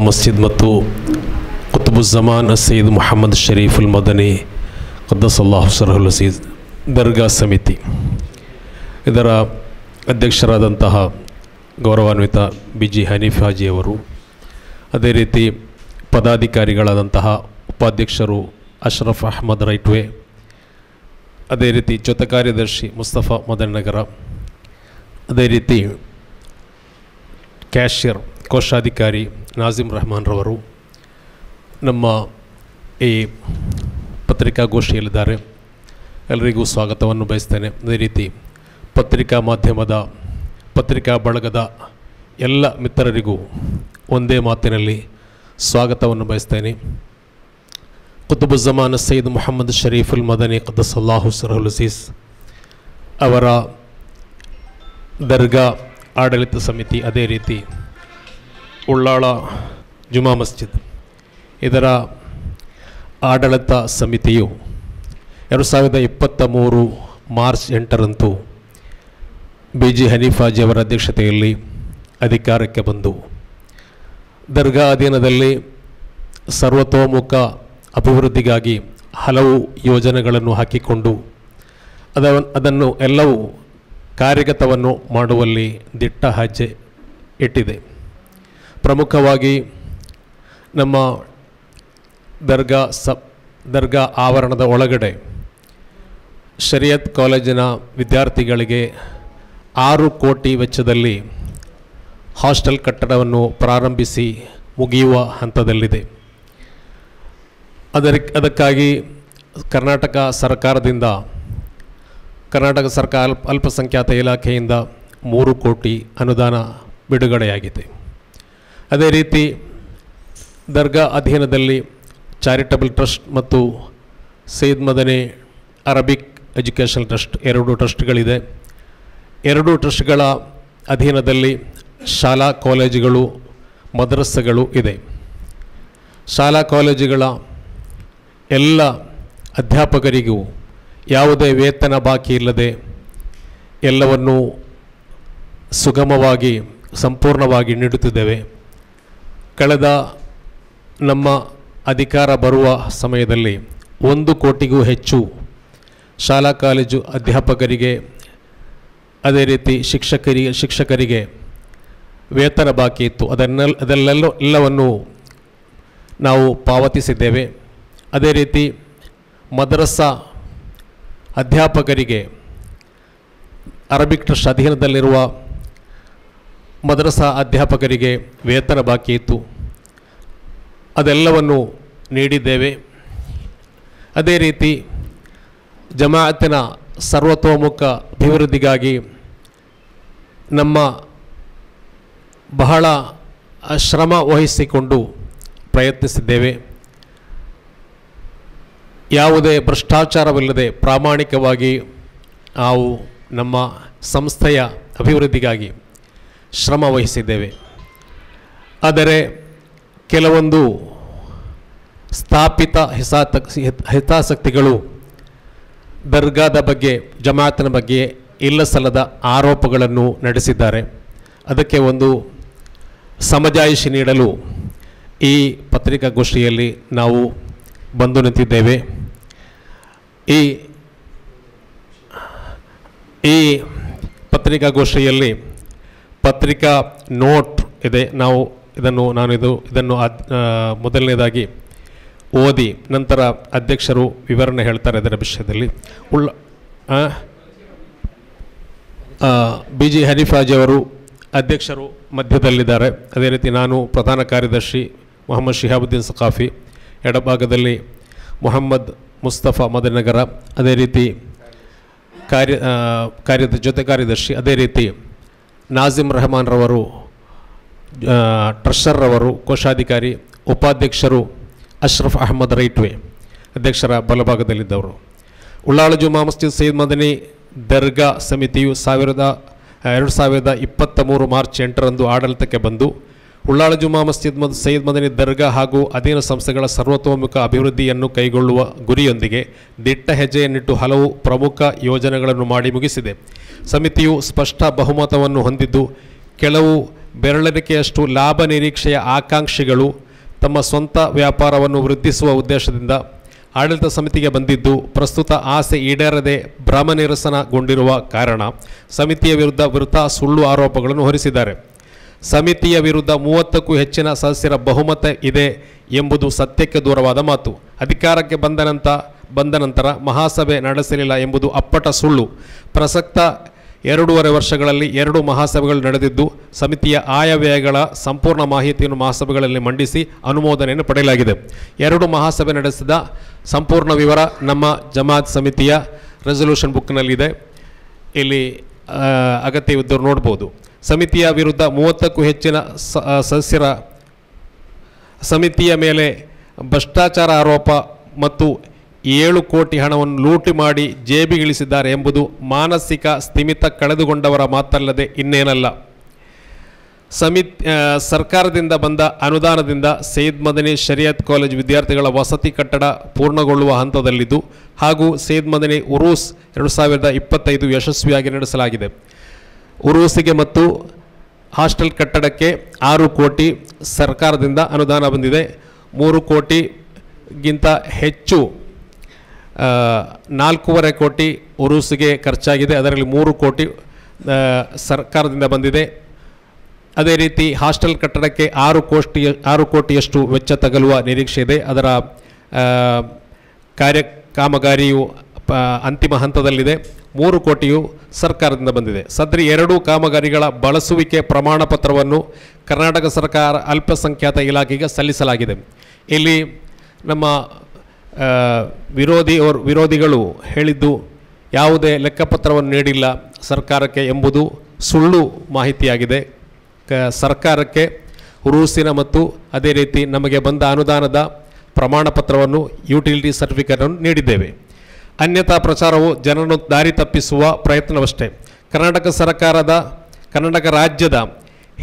ಮಸ್ಜಿದ್ ಮತ್ತು ಕುತುಬುಜ್ಜಮಾನ್ ಸೈಯದ್ ಮುಹಮ್ಮದ್ ಶರೀಫುಲ್ ಮದನಿ ಖದ್ದಸಲ್ಲಾಹು ಸರ್ಹುಲ್ ಅಸೀಜ್ ದರ್ಗಾ ಸಮಿತಿ ಇದರ ಅಧ್ಯಕ್ಷರಾದಂತಹ ಗೌರವಾನ್ವಿತ BG ಹನೀಫ್ ಹಾಜಿಯವರು, ಅದೇ ರೀತಿ ಪದಾಧಿಕಾರಿಗಳಾದಂತಹ ಉಪಾಧ್ಯಕ್ಷರು ಅಶ್ರಫ್ ಅಹ್ಮದ್ ರೈಟ್ವೆ, ಅದೇ ರೀತಿ ಜೊತೆ ಕಾರ್ಯದರ್ಶಿ ಮುಸ್ತಫಾ ಮದನಗರ, ಅದೇ ರೀತಿ ಕ್ಯಾಷಿಯರ್ ಕೋಶಾಧಿಕಾರಿ ನಾಜಿಮ್ ರೆಹಮಾನ್ ರವರು ನಮ್ಮ ಈ ಪತ್ರಿಕಾಗೋಷ್ಠಿಯಲ್ಲಿದ್ದಾರೆ. ಎಲ್ಲರಿಗೂ ಸ್ವಾಗತವನ್ನು ಬಯಸ್ತೇನೆ. ಅದೇ ರೀತಿ ಪತ್ರಿಕಾ ಮಾಧ್ಯಮದ ಪತ್ರಿಕಾ ಬಳಗದ ಎಲ್ಲ ಮಿತ್ರರಿಗೂ ಒಂದೇ ಮಾತಿನಲ್ಲಿ ಸ್ವಾಗತವನ್ನು ಬಯಸ್ತೇನೆ. ಕುತುಬುಜ್ಜಮಾನ್ ಸೈಯದ್ ಮುಹಮ್ಮದ್ ಶರೀಫುಲ್ ಮದನಿ ಖದ್ದಸಲ್ಲಾಹು ಸರ್ಹುಲ್ ಅಸೀಜ್ ಅವರ ದರ್ಗಾ ಆಡಳಿತ ಸಮಿತಿ, ಅದೇ ರೀತಿ ಉಳ್ಳಾಳ ಜುಮಾ ಮಸ್ಜಿದ್ ಇದರ ಆಡಳಿತ ಸಮಿತಿಯು 2023 ಮಾರ್ಚ್ 8ರಂದು BG ಹನೀಫ್ ಹಾಜಿಯವರ ಅಧ್ಯಕ್ಷತೆಯಲ್ಲಿ ಅಧಿಕಾರಕ್ಕೆ ಬಂದು ದರ್ಗಾ ಅಧೀನದಲ್ಲಿ ಸರ್ವತೋಮುಖ ಅಭಿವೃದ್ಧಿಗಾಗಿ ಹಲವು ಯೋಜನೆಗಳನ್ನು ಹಾಕಿಕೊಂಡು ಅದನ್ನು ಎಲ್ಲವೂ ಕಾರ್ಯಗತವನ್ನು ಮಾಡುವಲ್ಲಿ ದಿಟ್ಟ ಹೆಜ್ಜೆ ಇಟ್ಟಿದೆ. ಪ್ರಮುಖವಾಗಿ ನಮ್ಮ ದರ್ಗಾ ಆವರಣದ ಒಳಗಡೆ ಶರಿಯತ್ ಕಾಲೇಜಿನ ವಿದ್ಯಾರ್ಥಿಗಳಿಗೆ 6 ಕೋಟಿ ವೆಚ್ಚದಲ್ಲಿ ಹಾಸ್ಟೆಲ್ ಕಟ್ಟಡವನ್ನು ಪ್ರಾರಂಭಿಸಿ ಮುಗಿಯುವ ಹಂತದಲ್ಲಿದೆ. ಅದಕ್ಕಾಗಿ ಕರ್ನಾಟಕ ಸರ್ಕಾರದಿಂದ, ಕರ್ನಾಟಕ ಸರ್ಕಾರ ಅಲ್ಪಸಂಖ್ಯಾತ ಇಲಾಖೆಯಿಂದ 3 ಕೋಟಿ ಅನುದಾನ ಬಿಡುಗಡೆಯಾಗಿದೆ. ಅದೇ ರೀತಿ ದರ್ಗಾ ಅಧೀನದಲ್ಲಿ ಚಾರಿಟಬಲ್ ಟ್ರಸ್ಟ್ ಮತ್ತು Syed Madani Arabic education trust 2 ಟ್ರಸ್ಟ್ಗಳಿದೆ. 2 ಟ್ರಸ್ಟ್ಗಳ ಅಧೀನದಲ್ಲಿ ಶಾಲಾ ಕಾಲೇಜುಗಳು, ಮದ್ರಸೆಗಳು ಇದೆ. ಶಾಲಾ ಕಾಲೇಜುಗಳ ಎಲ್ಲ ಅಧ್ಯಾಪಕರಿಗೂ ಯಾವುದೇ ವೇತನ ಬಾಕಿ ಇಲ್ಲದೆ ಎಲ್ಲವನ್ನೂ ಸುಗಮವಾಗಿ ಸಂಪೂರ್ಣವಾಗಿ ನೀಡುತ್ತಿದ್ದೇವೆ. ಕಳೆದ ನಮ್ಮ ಅಧಿಕಾರ ಬರುವ ಸಮಯದಲ್ಲಿ 1 ಕೋಟಿಗೂ ಹೆಚ್ಚು ಶಾಲಾ ಕಾಲೇಜು ಅಧ್ಯಾಪಕರಿಗೆ, ಅದೇ ರೀತಿ ಶಿಕ್ಷಕರಿಗೆ ವೇತನ ಬಾಕಿ ಇತ್ತು. ಅದೆಲ್ಲವನ್ನು ನಾವು ಪಾವತಿಸಿದ್ದೇವೆ. ಅದೇ ರೀತಿ ಮದ್ರಸಾ ಅಧ್ಯಾಪಕರಿಗೆ, ಅರಬಿಕ್ ಟ್ರಸ್ಟ್ ಅಧೀನದಲ್ಲಿರುವ ಮದ್ರಸಾ ಅಧ್ಯಾಪಕರಿಗೆ ವೇತನ ಬಾಕಿ ಇತ್ತು. ಅದೆಲ್ಲವನ್ನು ನೀಡಿದ್ದೇವೆ. ಅದೇ ರೀತಿ ಜಮಾಅತಿನ ಸರ್ವತೋಮುಖ ಅಭಿವೃದ್ಧಿಗಾಗಿ ನಮ್ಮ ಬಹಳ ಶ್ರಮ ವಹಿಸಿಕೊಂಡು ಪ್ರಯತ್ನಿಸಿದ್ದೇವೆ. ಯಾವುದೇ ಭ್ರಷ್ಟಾಚಾರವಿಲ್ಲದೆ ಪ್ರಾಮಾಣಿಕವಾಗಿ ನಾವು ನಮ್ಮ ಸಂಸ್ಥೆಯ ಅಭಿವೃದ್ಧಿಗಾಗಿ ಶ್ರಮ ವಹಿಸಿದ್ದೇವೆ. ಆದರೆ ಕೆಲವೊಂದು ಸ್ಥಾಪಿತ ಹಿತಾಸಕ್ತಿಗಳು ದರ್ಗಾದ ಬಗ್ಗೆ, ಜಮಾಅತಿನ ಬಗ್ಗೆ ಇಲ್ಲಸಲ್ಲದ ಆರೋಪಗಳನ್ನು ನಡೆಸಿದ್ದಾರೆ. ಅದಕ್ಕೆ ಒಂದು ಸಮಜಾಯಿಷಿ ನೀಡಲು ಈ ಪತ್ರಿಕಾಗೋಷ್ಠಿಯಲ್ಲಿ ನಾವು ಬಂದು ನಿಂತಿದ್ದೇವೆ. ಈ ಪತ್ರಿಕಾಗೋಷ್ಠಿಯಲ್ಲಿ ಪತ್ರಿಕಾ ನೋಟ್ ಇದೆ. ಇದನ್ನು ಮೊದಲನೇದಾಗಿ ಓದಿ ನಂತರ ಅಧ್ಯಕ್ಷರು ವಿವರಣೆ ಹೇಳ್ತಾರೆ. ಇದರ ವಿಷಯದಲ್ಲಿ BG ಹನೀಫ್ ಹಾಜಿಯವರು ಅಧ್ಯಕ್ಷರು ಮಧ್ಯದಲ್ಲಿದ್ದಾರೆ. ಅದೇ ರೀತಿ ನಾನು ಪ್ರಧಾನ ಕಾರ್ಯದರ್ಶಿ ಮೊಹಮ್ಮದ್ ಶಿಹಾಬುದ್ದೀನ್ ಸಖಾಫಿ, ಎಡಭಾಗದಲ್ಲಿ ಮೊಹಮ್ಮದ್ ಮುಸ್ತಫಾ ಮದನಗರ, ಅದೇ ರೀತಿ ಜೊತೆ ಕಾರ್ಯದರ್ಶಿ, ಅದೇ ರೀತಿ ನಾಜಿಮ್ ರೆಹಮಾನ್ ರವರು ಟ್ರೆಷರರ್ ರವರು, ಕೋಶಾಧಿಕಾರಿ, ಉಪಾಧ್ಯಕ್ಷರು ಅಶ್ರಫ್ ಅಹ್ಮದ್ ರೈಟ್ವೆ, ಅಧ್ಯಕ್ಷರ ಬಲಭಾಗದಲ್ಲಿದ್ದವರು. ಉಳ್ಳಾಳ ಜುಮಾ ಮಸ್ಜಿದ್ ಸೈಯದ್ ಮದನಿ ದರ್ಗಾ ಸಮಿತಿಯು 2023 ಮಾರ್ಚ್ 8ರಂದು ಆಡಳಿತಕ್ಕೆ ಬಂದು ಉಳ್ಳಾಳ ಜುಮಾ ಮಸ್ಜಿದ್ ಸೈಯದ್ ಮದನಿ ದರ್ಗಾ ಹಾಗೂ ಅಧೀನ ಸಂಸ್ಥೆಗಳ ಸರ್ವತೋಮುಖ ಅಭಿವೃದ್ಧಿಯನ್ನು ಕೈಗೊಳ್ಳುವ ಗುರಿಯೊಂದಿಗೆ ದಿಟ್ಟ ಹೆಜ್ಜೆಯನ್ನಿಟ್ಟು ಹಲವು ಪ್ರಮುಖ ಯೋಜನೆಗಳನ್ನು ಮಾಡಿ ಮುಗಿಸಿದೆ. ಸಮಿತಿಯು ಸ್ಪಷ್ಟ ಬಹುಮತವನ್ನು ಹೊಂದಿದ್ದು ಕೆಲವು ಬೆರಳೆಣಿಕೆಯಷ್ಟು ಲಾಭ ನಿರೀಕ್ಷೆಯ ಆಕಾಂಕ್ಷಿಗಳು ತಮ್ಮ ಸ್ವಂತ ವ್ಯಾಪಾರವನ್ನು ವೃದ್ಧಿಸುವ ಉದ್ದೇಶದಿಂದ ಆಡಳಿತ ಸಮಿತಿಗೆ ಬಂದಿದ್ದು, ಪ್ರಸ್ತುತ ಆಸೆ ಈಡೇರದೆ ಭ್ರಮನಿರಸನಗೊಂಡಿರುವ ಕಾರಣ ಸಮಿತಿಯ ವಿರುದ್ಧ ಸುಳ್ಳು ಆರೋಪಗಳನ್ನು ಹೊರಿಸಿದ್ದಾರೆ. ಸಮಿತಿಯ ವಿರುದ್ಧ 30ಕ್ಕೂ ಹೆಚ್ಚಿನ ಸದಸ್ಯರ ಬಹುಮತ ಇದೆ ಎಂಬುದು ಸತ್ಯಕ್ಕೆ ದೂರವಾದ ಮಾತು. ಅಧಿಕಾರಕ್ಕೆ ಬಂದ ನಂತರ ಮಹಾಸಭೆ ನಡೆಸಲಿಲ್ಲ ಎಂಬುದು ಅಪ್ಪಟ ಸುಳ್ಳು. ಪ್ರಸಕ್ತ 2.5 ವರ್ಷಗಳಲ್ಲಿ 2 ಮಹಾಸಭೆಗಳು ನಡೆದಿದ್ದು, ಸಮಿತಿಯ ಆಯವ್ಯಯಗಳ ಸಂಪೂರ್ಣ ಮಾಹಿತಿಯನ್ನು ಮಹಾಸಭೆಗಳಲ್ಲಿ ಮಂಡಿಸಿ ಅನುಮೋದನೆಯನ್ನು ಪಡೆಯಲಾಗಿದೆ. 2 ಮಹಾಸಭೆ ನಡೆಸಿದ ಸಂಪೂರ್ಣ ವಿವರ ನಮ್ಮ ಜಮಾತ್ ಸಮಿತಿಯ ರೆಸಲ್ಯೂಷನ್ ಬುಕ್ನಲ್ಲಿದೆ. ಇಲ್ಲಿ ಅಗತ್ಯವಿದ್ದರೂ ನೋಡ್ಬೋದು. ಸಮಿತಿಯ ವಿರುದ್ಧ 30ಕ್ಕೂ ಹೆಚ್ಚಿನ ಸದಸ್ಯರ ಸಮಿತಿಯ ಮೇಲೆ ಭ್ರಷ್ಟಾಚಾರ ಆರೋಪ ಮತ್ತು 7 ಕೋಟಿ ಹಣವನ್ನು ಲೂಟಿ ಮಾಡಿ ಜೇಬಿಗಿಳಿಸಿದ್ದಾರೆ ಎಂಬುದು ಮಾನಸಿಕ ಸ್ಥಿಮಿತ ಕಳೆದುಕೊಂಡವರ ಮಾತಲ್ಲದೆ ಇನ್ನೇನಲ್ಲ. ಸರ್ಕಾರದಿಂದ ಬಂದ ಅನುದಾನದಿಂದ ಸೈಯದ್ ಮದನಿ ಶರಿಯತ್ ಕಾಲೇಜ್ ವಿದ್ಯಾರ್ಥಿಗಳ ವಸತಿ ಕಟ್ಟಡ ಪೂರ್ಣಗೊಳ್ಳುವ ಹಂತದಲ್ಲಿದ್ದು ಹಾಗೂ ಸೈಯದ್ ಮದನಿ ಉರೂಸ್ 2025 ಯಶಸ್ವಿಯಾಗಿ ನಡೆಸಲಾಗಿದೆ. ಉರೂಸಿಗೆ ಮತ್ತು ಹಾಸ್ಟೆಲ್ ಕಟ್ಟಡಕ್ಕೆ 6 ಕೋಟಿ ಸರ್ಕಾರದಿಂದ ಅನುದಾನ ಬಂದಿದೆ. 3 ಕೋಟಿಗಿಂತ ಹೆಚ್ಚು 4.5 ಕೋಟಿ ಉರೂಸಿಗೆ ಖರ್ಚಾಗಿದೆ. ಅದರಲ್ಲಿ 3 ಕೋಟಿ ಸರ್ಕಾರದಿಂದ ಬಂದಿದೆ. ಅದೇ ರೀತಿ ಹಾಸ್ಟೆಲ್ ಕಟ್ಟಡಕ್ಕೆ 6 ಕೋಟಿಯಷ್ಟು ವೆಚ್ಚ ತಗಲುವ ನಿರೀಕ್ಷೆ ಇದೆ. ಅದರ ಕಾಮಗಾರಿಯು ಅಂತಿಮ ಹಂತದಲ್ಲಿದೆ. 3 ಕೋಟಿಯು ಸರ್ಕಾರದಿಂದ ಬಂದಿದೆ. ಸದ್ರಿ 2 ಕಾಮಗಾರಿಗಳ ಬಳಸುವಿಕೆ ಪ್ರಮಾಣ ಪತ್ರವನ್ನು ಕರ್ನಾಟಕ ಸರ್ಕಾರ ಅಲ್ಪಸಂಖ್ಯಾತ ಇಲಾಖೆಗೆ ಸಲ್ಲಿಸಲಾಗಿದೆ. ಇಲ್ಲಿ ನಮ್ಮ ವಿರೋಧಿಗಳು ಹೇಳಿದ್ದು ಯಾವುದೇ ಲೆಕ್ಕಪತ್ರವನ್ನು ನೀಡಿಲ್ಲ ಸರ್ಕಾರಕ್ಕೆ ಎಂಬುದು ಸುಳ್ಳು ಮಾಹಿತಿಯಾಗಿದೆ. ಸರ್ಕಾರಕ್ಕೆ ಉರೂಸಿನ ಮತ್ತು ಅದೇ ರೀತಿ ನಮಗೆ ಬಂದ ಅನುದಾನದ ಪ್ರಮಾಣ ಪತ್ರವನ್ನು ಯುಟಿಲಿಟಿ ಸರ್ಟಿಫಿಕೇಟನ್ನು ನೀಡಿದ್ದೇವೆ. ಅನ್ಯಥಾ ಪ್ರಚಾರವು ಜನರನ್ನು ದಾರಿ ತಪ್ಪಿಸುವ ಪ್ರಯತ್ನವಷ್ಟೇ. ಕರ್ನಾಟಕ ರಾಜ್ಯದ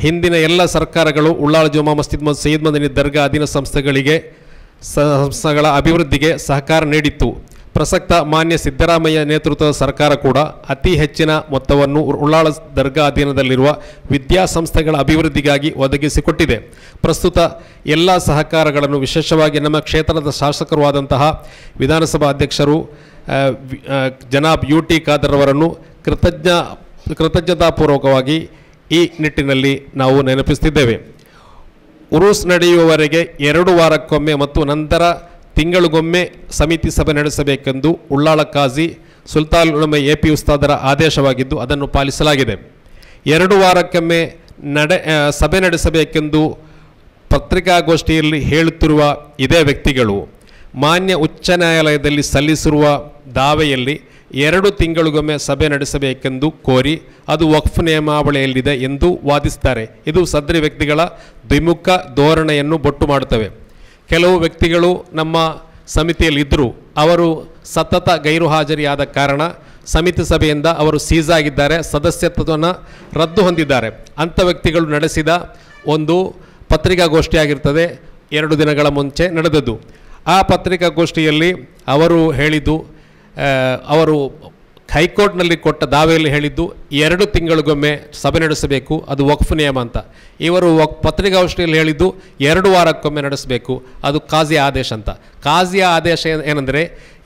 ಹಿಂದಿನ ಎಲ್ಲ ಸರ್ಕಾರಗಳು ಉಳ್ಳಾಳ ಜುಮಾ ಮಸ್ಜಿದ್ ಮತ್ತು ಸೈಯದ್ ಮದನಿ ದರ್ಗಾ ಅಧೀನ ಸಂಸ್ಥೆಗಳ ಅಭಿವೃದ್ಧಿಗೆ ಸಹಕಾರ ನೀಡಿತ್ತು. ಪ್ರಸಕ್ತ ಮಾನ್ಯ ಸಿದ್ದರಾಮಯ್ಯ ನೇತೃತ್ವದ ಸರ್ಕಾರ ಕೂಡ ಅತಿ ಹೆಚ್ಚಿನ ಮೊತ್ತವನ್ನು ಉಳ್ಳಾಳ ದರ್ಗಾ ಅಧೀನದಲ್ಲಿರುವ ವಿದ್ಯಾಸಂಸ್ಥೆಗಳ ಅಭಿವೃದ್ಧಿಗಾಗಿ ಒದಗಿಸಿಕೊಟ್ಟಿದೆ. ಪ್ರಸ್ತುತ ಎಲ್ಲ ಸಹಕಾರಗಳನ್ನು ವಿಶೇಷವಾಗಿ ನಮ್ಮ ಕ್ಷೇತ್ರದ ಶಾಸಕರು ಆದಂತಹ ವಿಧಾನಸಭಾ ಅಧ್ಯಕ್ಷರು ಜನಾಬ್ UT ಖಾದರ್ ಅವರನ್ನು ಕೃತಜ್ಞತಾಪೂರ್ವಕವಾಗಿ ಈ ನಿಟ್ಟಿನಲ್ಲಿ ನಾವು ನೆನಪಿಸುತ್ತಿದ್ದೇವೆ. ಉರೂಸ್ ನಡೆಯುವವರೆಗೆ 2 ವಾರಕ್ಕೊಮ್ಮೆ ಮತ್ತು ನಂತರ ತಿಂಗಳಿಗೊಮ್ಮೆ ಸಮಿತಿ ಸಭೆ ನಡೆಸಬೇಕೆಂದು ಉಳ್ಳಾಳ ಕಾಜಿ ಸುಲ್ತಾನ್ ಉಲಮಾ AP ಉಸ್ತಾದರ ಆದೇಶವಾಗಿದ್ದು ಅದನ್ನು ಪಾಲಿಸಲಾಗಿದೆ. 2 ವಾರಕ್ಕೊಮ್ಮೆ ಸಭೆ ನಡೆಸಬೇಕೆಂದು ಪತ್ರಿಕಾಗೋಷ್ಠಿಯಲ್ಲಿ ಹೇಳುತ್ತಿರುವ ಇದೇ ವ್ಯಕ್ತಿಗಳು ಮಾನ್ಯ ಉಚ್ಚ ನ್ಯಾಯಾಲಯದಲ್ಲಿ ಸಲ್ಲಿಸಿರುವ ದಾವೆಯಲ್ಲಿ 2 ತಿಂಗಳಿಗೊಮ್ಮೆ ಸಭೆ ನಡೆಸಬೇಕೆಂದು ಕೋರಿ ಅದು ವಕ್ಫ್ ನಿಯಮಾವಳಿಯಲ್ಲಿದೆ ಎಂದು ವಾದಿಸುತ್ತಾರೆ. ಇದು ಸದರಿ ವ್ಯಕ್ತಿಗಳ ದ್ವಿಮುಖ ಧೋರಣೆಯನ್ನು ಬೊಟ್ಟು ಮಾಡುತ್ತವೆ. ಕೆಲವು ವ್ಯಕ್ತಿಗಳು ನಮ್ಮ ಸಮಿತಿಯಲ್ಲಿದ್ದರು. ಅವರು ಸತತ ಗೈರು ಹಾಜರಿಯಾದ ಕಾರಣ ಸಮಿತಿ ಸಭೆಯಿಂದ ಅವರು ಸೀಸ್ ಆಗಿದ್ದಾರೆ, ಸದಸ್ಯತ್ವವನ್ನು ರದ್ದು ಹೊಂದಿದ್ದಾರೆ. ಅಂಥ ವ್ಯಕ್ತಿಗಳು ನಡೆಸಿದ ಒಂದು ಪತ್ರಿಕಾಗೋಷ್ಠಿಯಾಗಿರ್ತದೆ, 2 ದಿನಗಳ ಮುಂಚೆ ನಡೆದದ್ದು. ಆ ಪತ್ರಿಕಾಗೋಷ್ಠಿಯಲ್ಲಿ ಅವರು ಹೇಳಿದ್ದು, ಅವರು ಹೈಕೋರ್ಟ್ನಲ್ಲಿ ಕೊಟ್ಟ ದಾವೆಯಲ್ಲಿ ಹೇಳಿದ್ದು 2 ತಿಂಗಳಿಗೊಮ್ಮೆ ಸಭೆ ನಡೆಸಬೇಕು, ಅದು ವಕ್ಫ್ ನಿಯಮ ಅಂತ. ಇವರು ಪತ್ರಿಕಾಗೋಷ್ಠಿಯಲ್ಲಿ ಹೇಳಿದ್ದು 2 ವಾರಕ್ಕೊಮ್ಮೆ ನಡೆಸಬೇಕು, ಅದು ಕಾಜಿಯ ಆದೇಶ ಅಂತ. ಕಾಜಿಯ ಆದೇಶ ಏನಂದರೆ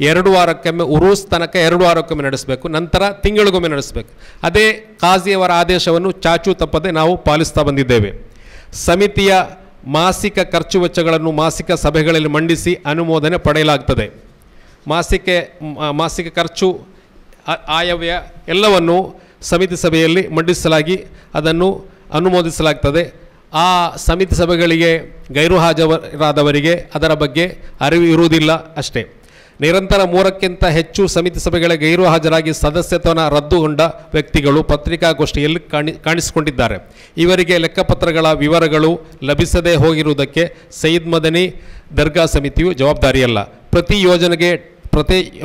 2 ವಾರಕ್ಕೊಮ್ಮೆ ಉರೂಸ್ ತನಕ 2 ವಾರಕ್ಕೊಮ್ಮೆ ನಡೆಸಬೇಕು, ನಂತರ ತಿಂಗಳಿಗೊಮ್ಮೆ ನಡೆಸಬೇಕು. ಅದೇ ಕಾಜಿಯವರ ಆದೇಶವನ್ನು ಚಾಚು ತಪ್ಪದೆ ನಾವು ಪಾಲಿಸ್ತಾ ಬಂದಿದ್ದೇವೆ. ಸಮಿತಿಯ ಮಾಸಿಕ ಖರ್ಚು ವೆಚ್ಚಗಳನ್ನು ಮಾಸಿಕ ಸಭೆಗಳಲ್ಲಿ ಮಂಡಿಸಿ ಅನುಮೋದನೆ ಪಡೆಯಲಾಗ್ತದೆ. ಮಾಸಿಕ ಖರ್ಚು ಆಯವ್ಯಯ ಎಲ್ಲವನ್ನು ಸಮಿತಿ ಸಭೆಯಲ್ಲಿ ಮಂಡಿಸಲಾಗಿ ಅದನ್ನು ಅನುಮೋದಿಸಲಾಗ್ತದೆ. ಆ ಸಮಿತಿ ಸಭೆಗಳಿಗೆ ಗೈರು ಹಾಜರಾದವರಿಗೆ ಅದರ ಬಗ್ಗೆ ಅರಿವು ಇರುವುದಿಲ್ಲ ಅಷ್ಟೇ. ನಿರಂತರ 3ಕ್ಕಿಂತ ಹೆಚ್ಚು ಸಮಿತಿ ಸಭೆಗಳಿಗೆ ಗೈರು ಹಾಜರಾಗಿ ಸದಸ್ಯತ್ವವನ್ನು ರದ್ದುಗೊಂಡ ವ್ಯಕ್ತಿಗಳು ಪತ್ರಿಕಾಗೋಷ್ಠಿಯಲ್ಲಿ ಕಾಣಿಸಿಕೊಂಡಿದ್ದಾರೆ. ಇವರಿಗೆ ಲೆಕ್ಕಪತ್ರಗಳ ವಿವರಗಳು ಲಭಿಸದೇ ಹೋಗಿರುವುದಕ್ಕೆ ಸೈಯದ್ ಮದನಿ ದರ್ಗಾ ಸಮಿತಿಯು ಜವಾಬ್ದಾರಿಯಲ್ಲ.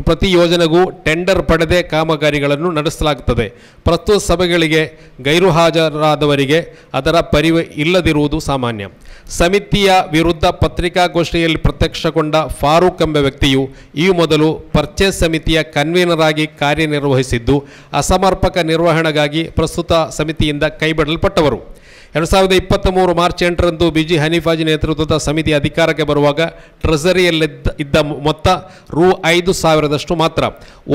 ಪ್ರತಿ ಯೋಜನೆಗೂ ಟೆಂಡರ್ ಪಡೆದೇ ಕಾಮಗಾರಿಗಳನ್ನು ನಡೆಸಲಾಗುತ್ತದೆ. ಪ್ರಸ್ತುತ ಸಭೆಗಳಿಗೆ ಗೈರು ಹಾಜರಾದವರಿಗೆ ಅದರ ಪರಿವೆ ಇಲ್ಲದಿರುವುದು ಸಾಮಾನ್ಯ. ಸಮಿತಿಯ ವಿರುದ್ಧ ಪತ್ರಿಕಾಗೋಷ್ಠಿಯಲ್ಲಿ ಪ್ರತ್ಯಕ್ಷಗೊಂಡ ಫಾರೂಕ್ ಎಂಬ ವ್ಯಕ್ತಿಯು ಈ ಮೊದಲು ಪರ್ಚೇಸ್ ಸಮಿತಿಯ ಕನ್ವೀನರ್ ಆಗಿ ಕಾರ್ಯನಿರ್ವಹಿಸಿದ್ದು ಅಸಮರ್ಪಕ ನಿರ್ವಹಣೆಗಾಗಿ ಪ್ರಸ್ತುತ ಸಮಿತಿಯಿಂದ ಕೈಬಿಡಲ್ಪಟ್ಟವರು. 2023 ಮಾರ್ಚ್ 8ರಂದು ಬಿಜಿ ಹನೀಫಾಜಿ ನೇತೃತ್ವದ ಸಮಿತಿ ಅಧಿಕಾರಕ್ಕೆ ಬರುವಾಗ ಟ್ರೆಸರಿಯಲ್ಲಿದ್ದ ಮೊತ್ತ ರೂ. 5,000 ಮಾತ್ರ.